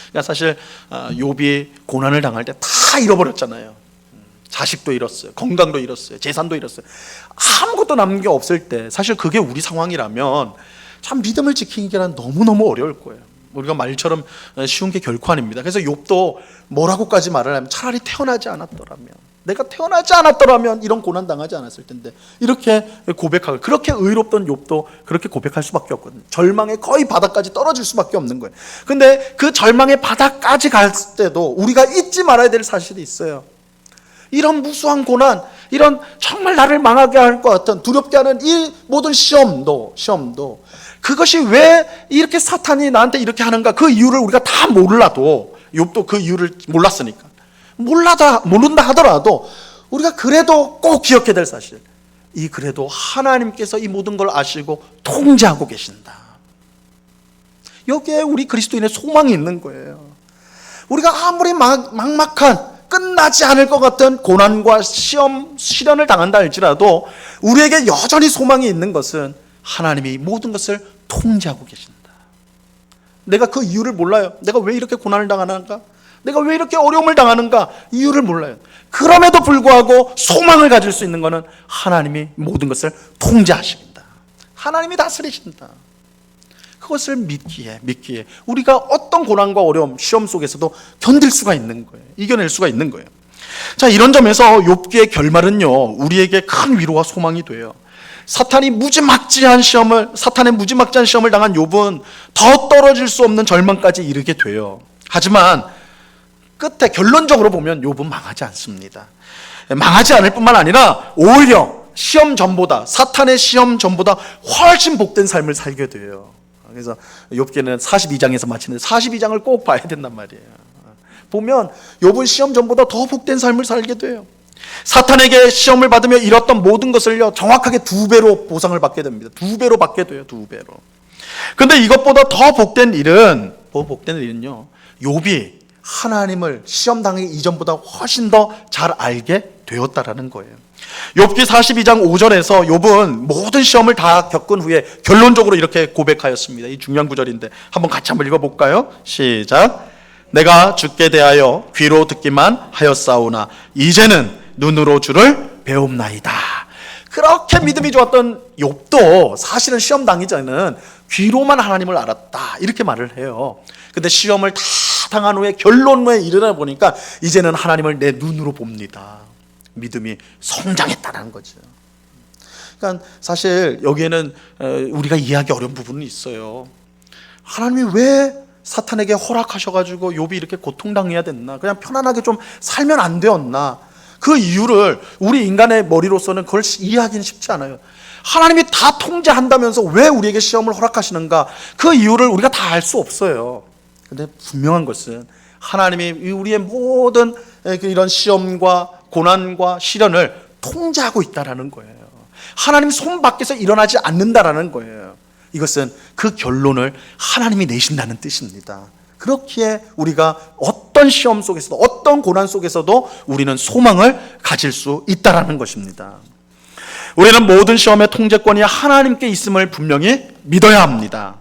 그러니까 사실 욥이 고난을 당할 때 다 잃어버렸잖아요. 자식도 잃었어요. 건강도 잃었어요. 재산도 잃었어요. 아무것도 남은 게 없을 때 사실 그게 우리 상황이라면 참 믿음을 지키기란 너무너무 어려울 거예요. 우리가 말처럼 쉬운 게 결코 아닙니다. 그래서 욥도 뭐라고까지 말을 하면 차라리 태어나지 않았더라면 내가 태어나지 않았더라면 이런 고난 당하지 않았을 텐데, 이렇게 고백하고, 그렇게 의롭던 욥도 그렇게 고백할 수밖에 없거든요. 절망의 거의 바닥까지 떨어질 수밖에 없는 거예요. 근데 그 절망의 바닥까지 갈 때도 우리가 잊지 말아야 될 사실이 있어요. 이런 무수한 고난, 이런 정말 나를 망하게 할 것 같은, 두렵게 하는 이 모든 시험도 그것이 왜 이렇게 사탄이 나한테 이렇게 하는가, 그 이유를 우리가 다 몰라도, 욥도 그 이유를 몰랐으니까, 모른다 하더라도 우리가 그래도 꼭 기억해야 될 사실, 이 그래도 하나님께서 이 모든 걸 아시고 통제하고 계신다. 여기에 우리 그리스도인의 소망이 있는 거예요. 우리가 아무리 막막한, 끝나지 않을 것 같은 고난과 시험, 시련을 당한다 할지라도 우리에게 여전히 소망이 있는 것은 하나님이 모든 것을 통제하고 계신다. 내가 그 이유를 몰라요. 내가 왜 이렇게 고난을 당하는가? 내가 왜 이렇게 어려움을 당하는가? 이유를 몰라요. 그럼에도 불구하고 소망을 가질 수 있는 것은 하나님이 모든 것을 통제하신다. 하나님이 다스리신다. 그것을 믿기에 우리가 어떤 고난과 어려움, 시험 속에서도 견딜 수가 있는 거예요. 이겨낼 수가 있는 거예요. 자, 이런 점에서 욥기의 결말은요, 우리에게 큰 위로와 소망이 돼요. 사탄의 무지막지한 시험을 당한 욥은 더 떨어질 수 없는 절망까지 이르게 돼요. 하지만 끝에 결론적으로 보면 욥은 망하지 않습니다. 망하지 않을 뿐만 아니라 오히려 사탄의 시험 전보다 훨씬 복된 삶을 살게 돼요. 그래서 욥기는 42장에서 마치는데 42장을 꼭 봐야 된단 말이에요. 보면 욥은 시험 전보다 더 복된 삶을 살게 돼요. 사탄에게 시험을 받으며 잃었던 모든 것을요, 정확하게 2배로 보상을 받게 됩니다. 2배로 받게 돼요. 2배로. 근데 이것보다 더 복된 일은요, 욥이 하나님을 시험 당하기 이전보다 훨씬 더 잘 알게 되었다라는 거예요. 욥기 42장 5절에서 욥은 모든 시험을 다 겪은 후에 결론적으로 이렇게 고백하였습니다. 이 중요한 구절인데 한번 같이 한번 읽어볼까요? 시작. 내가 주께 대하여 귀로 듣기만 하였사오나 이제는 눈으로 주를 배움나이다. 그렇게 믿음이 좋았던 욥도 사실은 시험 당하기 전에는 귀로만 하나님을 알았다, 이렇게 말을 해요. 근데 시험을 다 당한 후에 결론에 이르러 보니까 이제는 하나님을 내 눈으로 봅니다. 믿음이 성장했다는 거죠. 그러니까 사실 여기에는 우리가 이해하기 어려운 부분은 있어요. 하나님이 왜 사탄에게 허락하셔가지고 욥이 이렇게 고통당해야 됐나? 그냥 편안하게 좀 살면 안 되었나? 그 이유를 우리 인간의 머리로서는 그걸 이해하기는 쉽지 않아요. 하나님이 다 통제한다면서 왜 우리에게 시험을 허락하시는가? 그 이유를 우리가 다 알 수 없어요. 근데 분명한 것은 하나님이 우리의 모든 이런 시험과 고난과 시련을 통제하고 있다라는 거예요. 하나님 손 밖에서 일어나지 않는다라는 거예요. 이것은 그 결론을 하나님이 내신다는 뜻입니다. 그렇기에 우리가 어떤 시험 속에서도, 어떤 고난 속에서도 우리는 소망을 가질 수 있다라는 것입니다. 우리는 모든 시험의 통제권이 하나님께 있음을 분명히 믿어야 합니다.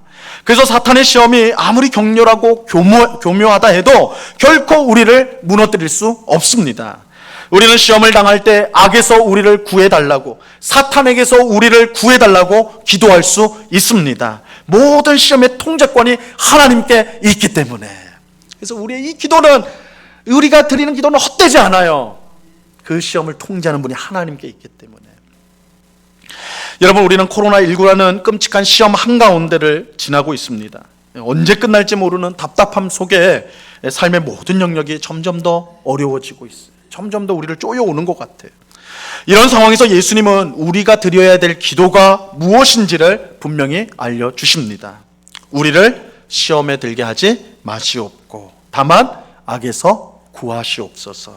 그래서 사탄의 시험이 아무리 격렬하고 교묘하다 해도 결코 우리를 무너뜨릴 수 없습니다. 우리는 시험을 당할 때 악에서 우리를 구해달라고, 사탄에게서 우리를 구해달라고 기도할 수 있습니다. 모든 시험의 통제권이 하나님께 있기 때문에. 그래서 우리의 이 기도는, 우리가 드리는 기도는 헛되지 않아요. 그 시험을 통제하는 분이 하나님께 있기 때문에. 여러분, 우리는 코로나19라는 끔찍한 시험 한가운데를 지나고 있습니다. 언제 끝날지 모르는 답답함 속에 삶의 모든 영역이 점점 더 어려워지고 있어요. 점점 더 우리를 쪼여오는 것 같아요. 이런 상황에서 예수님은 우리가 드려야 될 기도가 무엇인지를 분명히 알려주십니다. 우리를 시험에 들게 하지 마시옵고 다만 악에서 구하시옵소서.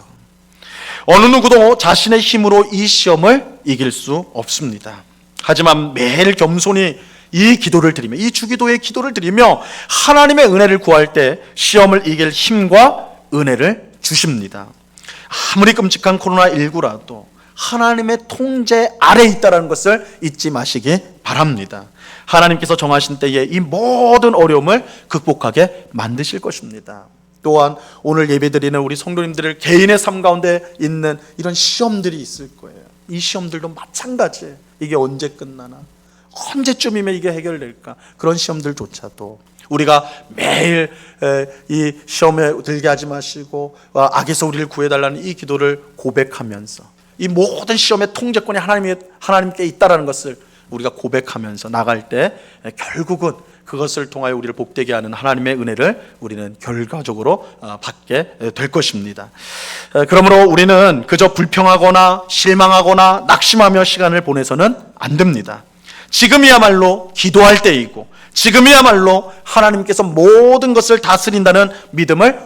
어느 누구도 자신의 힘으로 이 시험을 이길 수 없습니다. 하지만 매일 겸손히 이 기도를 드리며, 이 주기도의 기도를 드리며 하나님의 은혜를 구할 때 시험을 이길 힘과 은혜를 주십니다. 아무리 끔찍한 코로나19라도 하나님의 통제 아래에 있다는 것을 잊지 마시기 바랍니다. 하나님께서 정하신 때에 이 모든 어려움을 극복하게 만드실 것입니다. 또한 오늘 예배드리는 우리 성도님들을 개인의 삶 가운데 있는 이런 시험들이 있을 거예요. 이 시험들도 마찬가지예요. 이게 언제 끝나나? 언제쯤이면 이게 해결될까? 그런 시험들조차도 우리가 매일 이 시험에 들게 하지 마시고 악에서 우리를 구해달라는 이 기도를 고백하면서 이 모든 시험의 통제권이 하나님께 있다라는 것을 우리가 고백하면서 나갈 때 결국은 그것을 통하여 우리를 복되게 하는 하나님의 은혜를 우리는 결과적으로 받게 될 것입니다. 그러므로 우리는 그저 불평하거나 실망하거나 낙심하며 시간을 보내서는 안 됩니다. 지금이야말로 기도할 때이고 지금이야말로 하나님께서 모든 것을 다스린다는 믿음을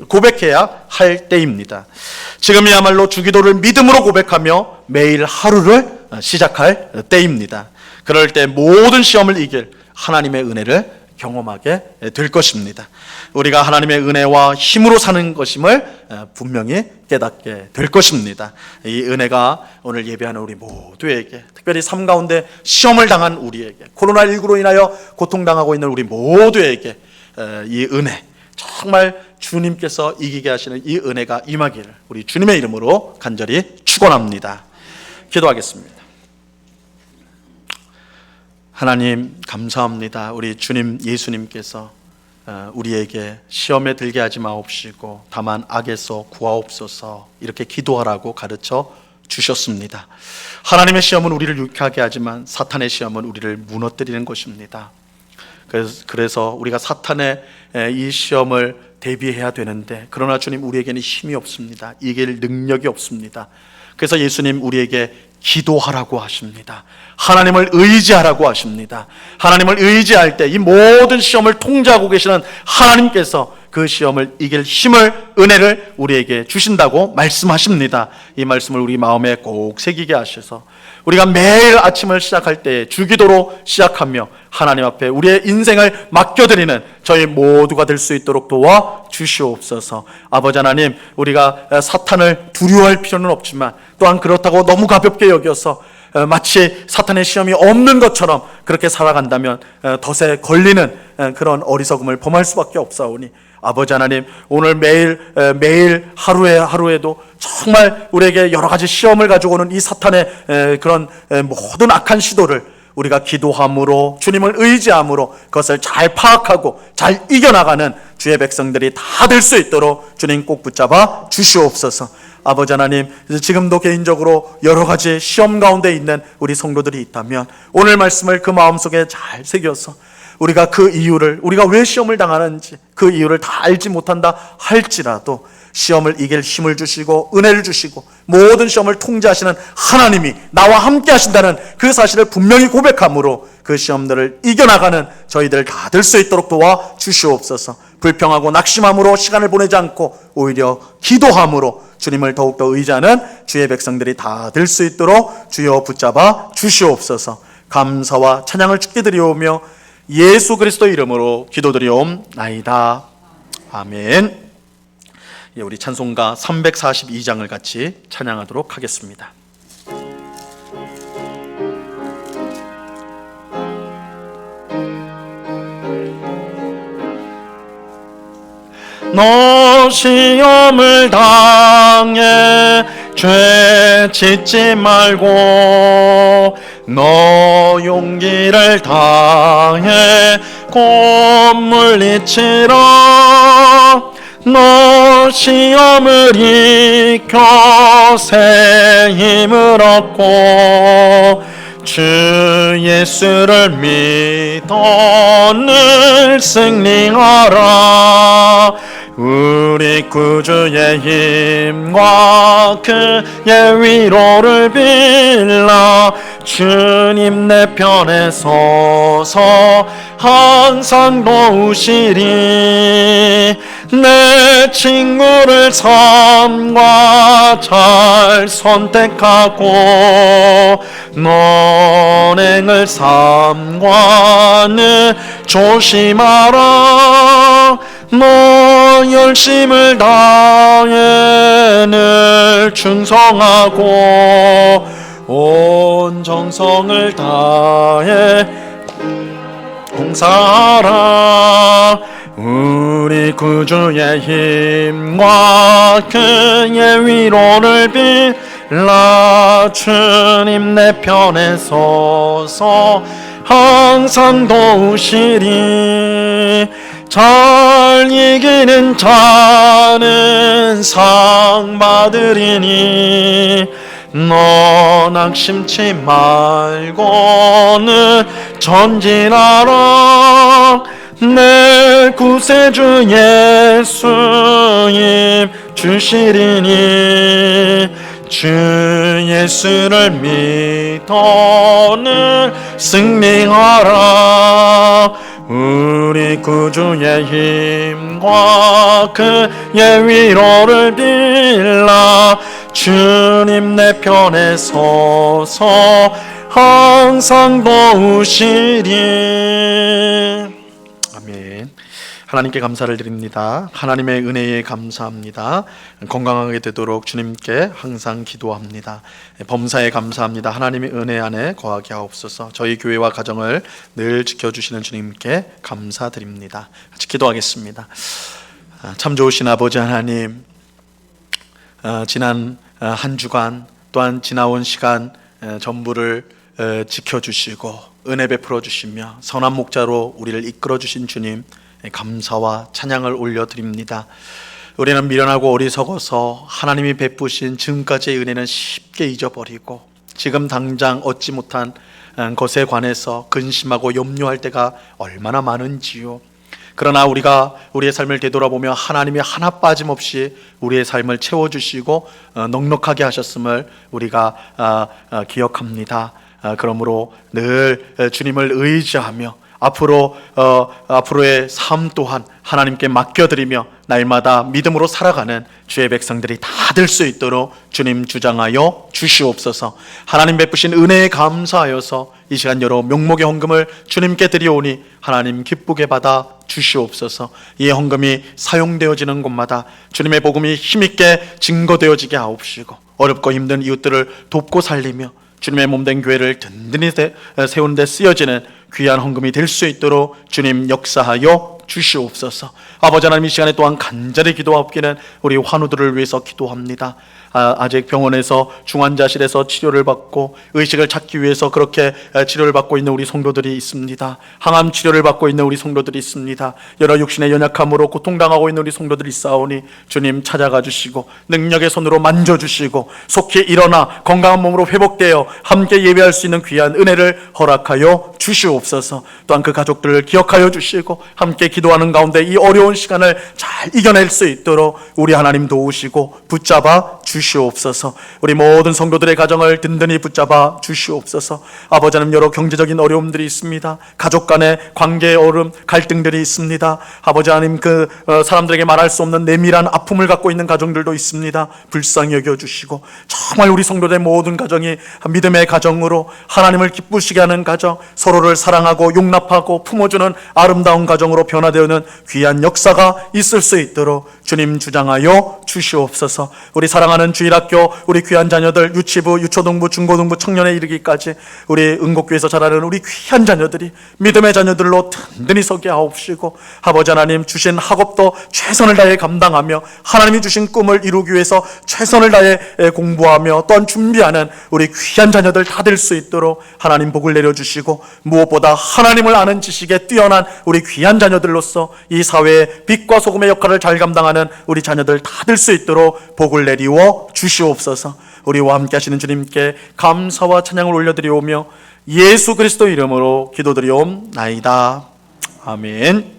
고백해야 할 때입니다. 지금이야말로 주기도를 믿음으로 고백하며 매일 하루를 시작할 때입니다. 그럴 때 모든 시험을 이길 하나님의 은혜를 경험하게 될 것입니다. 우리가 하나님의 은혜와 힘으로 사는 것임을 분명히 깨닫게 될 것입니다. 이 은혜가 오늘 예배하는 우리 모두에게, 특별히 삶 가운데 시험을 당한 우리에게, 코로나19로 인하여 고통당하고 있는 우리 모두에게 이 은혜, 정말 주님께서 이기게 하시는 이 은혜가 임하기를 우리 주님의 이름으로 간절히 축원합니다. 기도하겠습니다. 하나님 감사합니다. 우리 주님 예수님께서 우리에게 시험에 들게 하지 마옵시고 다만 악에서 구하옵소서 이렇게 기도하라고 가르쳐 주셨습니다. 하나님의 시험은 우리를 유익하게 하지만 사탄의 시험은 우리를 무너뜨리는 것입니다. 그래서 우리가 사탄의 이 시험을 대비해야 되는데, 그러나 주님 우리에게는 힘이 없습니다. 이길 능력이 없습니다. 그래서 예수님 우리에게 기도하라고 하십니다. 하나님을 의지하라고 하십니다. 하나님을 의지할 때 이 모든 시험을 통제하고 계시는 하나님께서 그 시험을 이길 힘을, 은혜를 우리에게 주신다고 말씀하십니다. 이 말씀을 우리 마음에 꼭 새기게 하셔서 우리가 매일 아침을 시작할 때 주기도로 시작하며 하나님 앞에 우리의 인생을 맡겨드리는 저희 모두가 될 수 있도록 도와 주시옵소서. 아버지 하나님, 우리가 사탄을 두려워할 필요는 없지만 또한 그렇다고 너무 가볍게 여겨서 마치 사탄의 시험이 없는 것처럼 그렇게 살아간다면 덫에 걸리는 그런 어리석음을 범할 수밖에 없사오니, 아버지 하나님, 오늘 매일 하루에도 정말 우리에게 여러 가지 시험을 가지고 오는 이 사탄의 그런 모든 악한 시도를 우리가 기도함으로, 주님을 의지함으로 그것을 잘 파악하고 잘 이겨나가는 주의 백성들이 다 될 수 있도록 주님 꼭 붙잡아 주시옵소서. 아버지 하나님, 지금도 개인적으로 여러 가지 시험 가운데 있는 우리 성도들이 있다면 오늘 말씀을 그 마음속에 잘 새겨서 우리가 그 이유를, 우리가 왜 시험을 당하는지 그 이유를 다 알지 못한다 할지라도 시험을 이길 힘을 주시고 은혜를 주시고 모든 시험을 통제하시는 하나님이 나와 함께 하신다는 그 사실을 분명히 고백함으로 그 시험들을 이겨나가는 저희들 다 될 수 있도록 도와 주시옵소서. 불평하고 낙심함으로 시간을 보내지 않고 오히려 기도함으로 주님을 더욱더 의지하는 주의 백성들이 다 될 수 있도록 주여 붙잡아 주시옵소서. 감사와 찬양을 주께 드리오며 예수 그리스도 이름으로 기도드리옵나이다. 아멘. 우리 찬송가 342장을 같이 찬양하도록 하겠습니다. 너 시험을 당해 죄 짓지 말고 너 용기를 다해 곧 물리치라. 너 시험을 이겨 새 힘을 얻고 주 예수를 믿어 늘 승리하라. 우리 구주의 힘과 그의 위로를 빌라. 주님 내 편에 서서 항상 도우시리. 내 친구를 삶과 잘 선택하고 논행을 삶과 늘 조심하라. 너 열심을 다해 늘 충성하고 온 정성을 다해 봉사하라. 우리 구주의 힘과 그의 위로를 빌라. 주님 내 편에 서서 항상 도우시리. 잘 이기는 자는 상 받으리니 너 낙심치 말고는 전진하라. 내 구세주 예수님 주시리니 주 예수를 믿어는 승리하라. 우리 구주의 힘과 그의 위로를 빌라. 주님 내 편에 서서 항상 도우시리. 아멘. 하나님께 감사를 드립니다. 하나님의 은혜에 감사합니다. 건강하게 되도록 주님께 항상 기도합니다. 범사에 감사합니다. 하나님의 은혜 안에 거하게 하옵소서. 저희 교회와 가정을 늘 지켜주시는 주님께 감사드립니다. 같이 기도하겠습니다. 참 좋으신 아버지 하나님, 지난 한 주간 또한 지나온 시간 전부를 지켜주시고 은혜 베풀어 주시며 선한 목자로 우리를 이끌어 주신 주님, 감사와 찬양을 올려드립니다. 우리는 미련하고 어리석어서 하나님이 베푸신 지금까지의 은혜는 쉽게 잊어버리고 지금 당장 얻지 못한 것에 관해서 근심하고 염려할 때가 얼마나 많은지요. 그러나 우리가 우리의 삶을 되돌아보며 하나님이 하나 빠짐없이 우리의 삶을 채워주시고 넉넉하게 하셨음을 우리가 기억합니다. 그러므로 늘 주님을 의지하며 앞으로의 삶 또한 하나님께 맡겨드리며 날마다 믿음으로 살아가는 주의 백성들이 다 될 수 있도록 주님 주장하여 주시옵소서. 하나님 베푸신 은혜에 감사하여서 이 시간 여러 명목의 헌금을 주님께 드리오니 하나님 기쁘게 받아 주시옵소서. 이 헌금이 사용되어지는 곳마다 주님의 복음이 힘있게 증거되어지게 하옵시고 어렵고 힘든 이웃들을 돕고 살리며 주님의 몸된 교회를 든든히 세우는 데 쓰여지는 귀한 헌금이 될 수 있도록 주님 역사하여 주시옵소서. 아버지 하나님, 이 시간에 또한 간절히 기도하옵기는 우리 환우들을 위해서 기도합니다. 아직 병원에서 중환자실에서 치료를 받고 의식을 찾기 위해서 그렇게 치료를 받고 있는 우리 성도들이 있습니다. 항암 치료를 받고 있는 우리 성도들이 있습니다. 여러 육신의 연약함으로 고통당하고 있는 우리 성도들이 있사오니 주님 찾아가 주시고 능력의 손으로 만져주시고 속히 일어나 건강한 몸으로 회복되어 함께 예배할 수 있는 귀한 은혜를 허락하여 주시옵소서. 또한 그 가족들을 기억하여 주시고 함께 기도하는 가운데 이 어려운 시간을 잘 이겨낼 수 있도록 우리 하나님 도우시고 붙잡아 주시옵소서. 우리 모든 성도들의 가정을 든든히 붙잡아 주시옵소서. 아버지 하나님, 여러 경제적인 어려움들이 있습니다. 가족 간의 관계의 어려움, 갈등들이 있습니다. 아버지 하나님, 그 사람들에게 말할 수 없는 내밀한 아픔을 갖고 있는 가정들도 있습니다. 불쌍히 여겨주시고 정말 우리 성도들의 모든 가정이 믿음의 가정으로 하나님을 기쁘시게 하는 가정, 서로를 사랑하고 용납하고 품어주는 아름다운 가정으로 변화되는 귀한 역사가 있을 수 있도록 주님 주장하여 주시옵소서. 우리 사랑하는 주일학교, 우리 귀한 자녀들, 유치부, 유초등부, 중고등부, 청년에 이르기까지 우리 은곡교회에서 자라는 우리 귀한 자녀들이 믿음의 자녀들로 든든히 서게 하옵시고 아버지 하나님, 주신 학업도 최선을 다해 감당하며 하나님이 주신 꿈을 이루기 위해서 최선을 다해 공부하며 또한 준비하는 우리 귀한 자녀들 다 될 수 있도록 하나님 복을 내려주시고 무엇보다 하나님을 아는 지식에 뛰어난 우리 귀한 자녀들로서 이 사회의 빛과 소금의 역할을 잘 감당하는 우리 자녀들 다 될 수 있도록 복을 내리워 주시옵소서. 우리와 함께 하시는 주님께 감사와 찬양을 올려드리오며 예수 그리스도 이름으로 기도드리옵나이다. 아멘.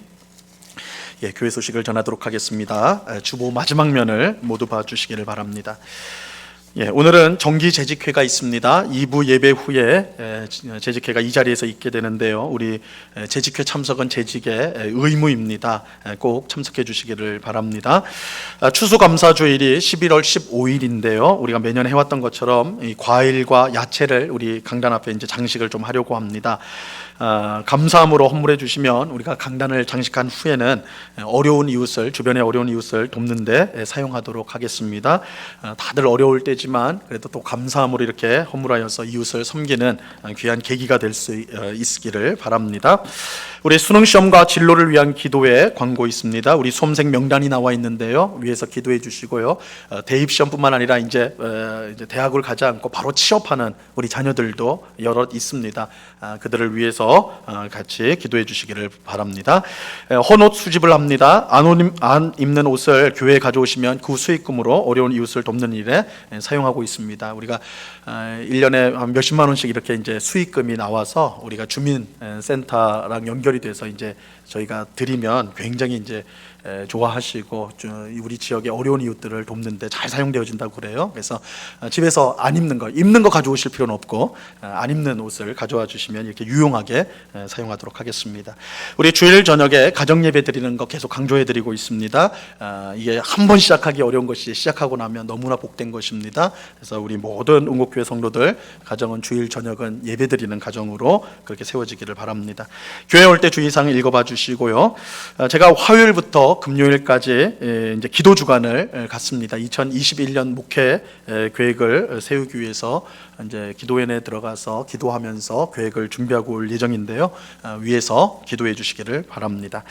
교회 소식을 전하도록 하겠습니다. 주보 마지막 면을 모두 봐주시기를 바랍니다. 오늘은 정기 재직회가 있습니다. 2부 예배 후에 재직회가 이 자리에서 있게 되는데요. 우리 재직회 참석은 재직의 의무입니다. 꼭 참석해 주시기를 바랍니다. 추수감사주일이 11월 15일인데요. 우리가 매년 해왔던 것처럼 이 과일과 야채를 우리 강단 앞에 이제 장식을 좀 하려고 합니다. 감사함으로 헌물해 주시면 우리가 강단을 장식한 후에는 어려운 이웃을, 주변의 어려운 이웃을 돕는데 사용하도록 하겠습니다. 다들 어려울 때지만 그래도 또 감사함으로 이렇게 헌물하여서 이웃을 섬기는 귀한 계기가 될 수 있기를 바랍니다. 우리 수능시험과 진로를 위한 기도회 광고 있습니다. 우리 수험생 명단이 나와 있는데요. 위에서 기도해 주시고요. 대입시험뿐만 아니라 이제 대학을 가지 않고 바로 취업하는 우리 자녀들도 여럿 있습니다. 그들을 위해서 위해서 같이 기도해 주시기를 바랍니다. 헌옷 수집을 합니다. 안 입는 옷을 교회에 가져오시면 그 수익금으로 어려운 이웃을 돕는 일에 사용하고 있습니다. 우리가 1년에 한 몇십만 원씩 이렇게 이제 수익금이 나와서 우리가 주민센터랑 연결이 돼서 이제 저희가 드리면 굉장히 이제 좋아하시고 우리 지역의 어려운 이웃들을 돕는데 잘 사용되어진다고 그래요. 그래서 집에서 안 입는 거 가져오실 필요는 없고 안 입는 옷을 가져와 주시면 이렇게 유용하게 사용하도록 하겠습니다. 우리 주일 저녁에 가정 예배 드리는 거 계속 강조해 드리고 있습니다. 이게 한 번 시작하기 어려운 것이 시작하고 나면 너무나 복된 것입니다. 그래서 우리 모든 응곡교회 성도들 가정은 주일 저녁은 예배 드리는 가정으로 그렇게 세워지기를 바랍니다. 교회 올 때 주의사항 읽어봐 주시고요. 제가 화요일부터 금요일까지 이제 기도 주간을 갖습니다. 2021년 목회 계획을 세우기 위해서 이제 기도회에 들어가서 기도하면서 계획을 준비하고 올 예정인데요. 위에서 기도해 주시기를 바랍니다.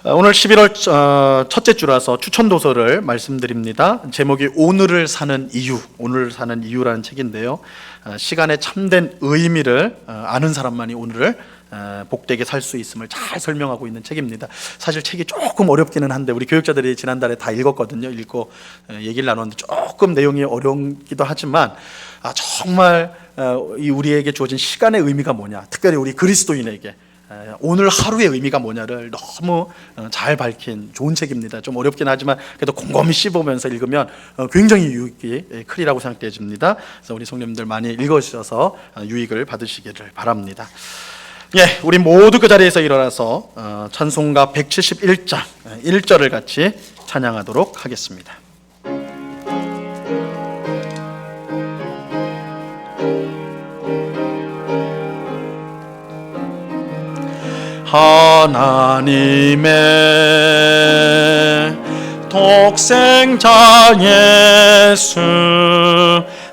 오늘 11월 첫째 주라서 추천 도서를 말씀드립니다. 제목이 오늘을 사는 이유라는 책인데요. 시간의 참된 의미를 아는 사람만이 오늘을 복되게 살 수 있음을 잘 설명하고 있는 책입니다. 사실 책이 조금 어렵기는 한데 우리 교육자들이 지난달에 다 읽었거든요. 읽고 얘기를 나눴는데 조금 내용이 어렵기도 하지만 정말 우리에게 주어진 시간의 의미가 뭐냐, 특별히 우리 그리스도인에게 오늘 하루의 의미가 뭐냐를 너무 잘 밝힌 좋은 책입니다. 좀 어렵긴 하지만 그래도 곰곰이 씹으면서 읽으면 굉장히 유익이 크리라고 생각되어집니다. 그래서 우리 성도님들 많이 읽으셔서 유익을 받으시기를 바랍니다. 예, 우리 모두 그 자리에서 일어나서 찬송가 171장 1절을 같이 찬양하도록 하겠습니다. 하나님의 독생자 예수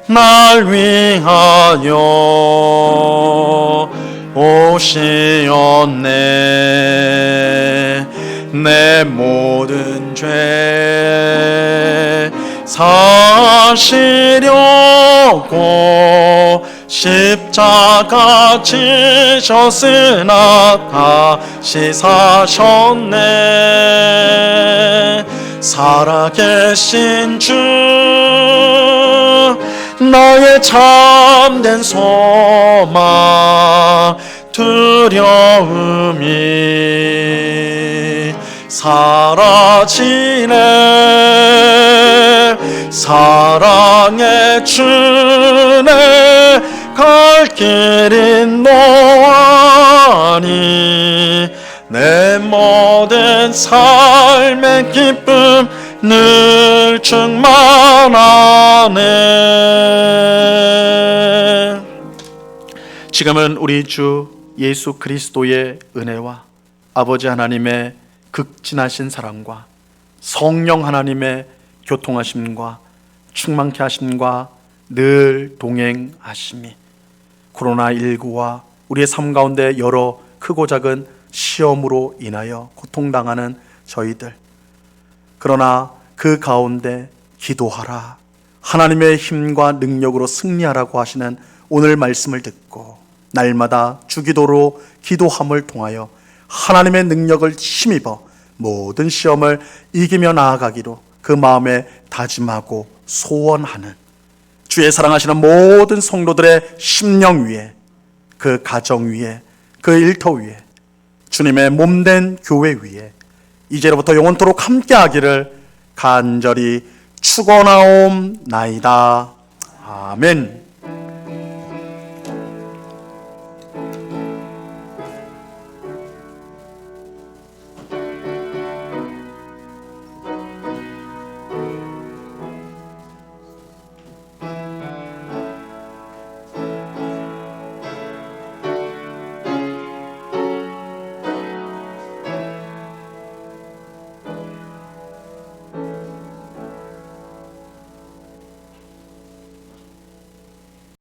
날 위하여 오시었네. 내 모든 죄 사시려고 십자가 지셨으나 다시 사셨네. 살아계신 주 나의 참된 소망 두려움이 사라지네. 사랑의 주네 갈 길인 노하니 내 모든 삶의 기쁨 늘 충만하네. 지금은 우리 주 예수 그리스도의 은혜와 아버지 하나님의 극진하신 사랑과 성령 하나님의 교통하심과 충만케 하심과 늘 동행하심이 코로나19와 우리의 삶 가운데 여러 크고 작은 시험으로 인하여 고통당하는 저희들, 그러나 그 가운데 기도하라, 하나님의 힘과 능력으로 승리하라고 하시는 오늘 말씀을 듣고 날마다 주기도로 기도함을 통하여 하나님의 능력을 힘입어 모든 시험을 이기며 나아가기로 그 마음에 다짐하고 소원하는 주의 사랑하시는 모든 성도들의 심령 위에, 그 가정 위에, 그 일터 위에, 주님의 몸된 교회 위에 이제로부터 영원토록 함께하기를 간절히 축원하옵나이다. 아멘.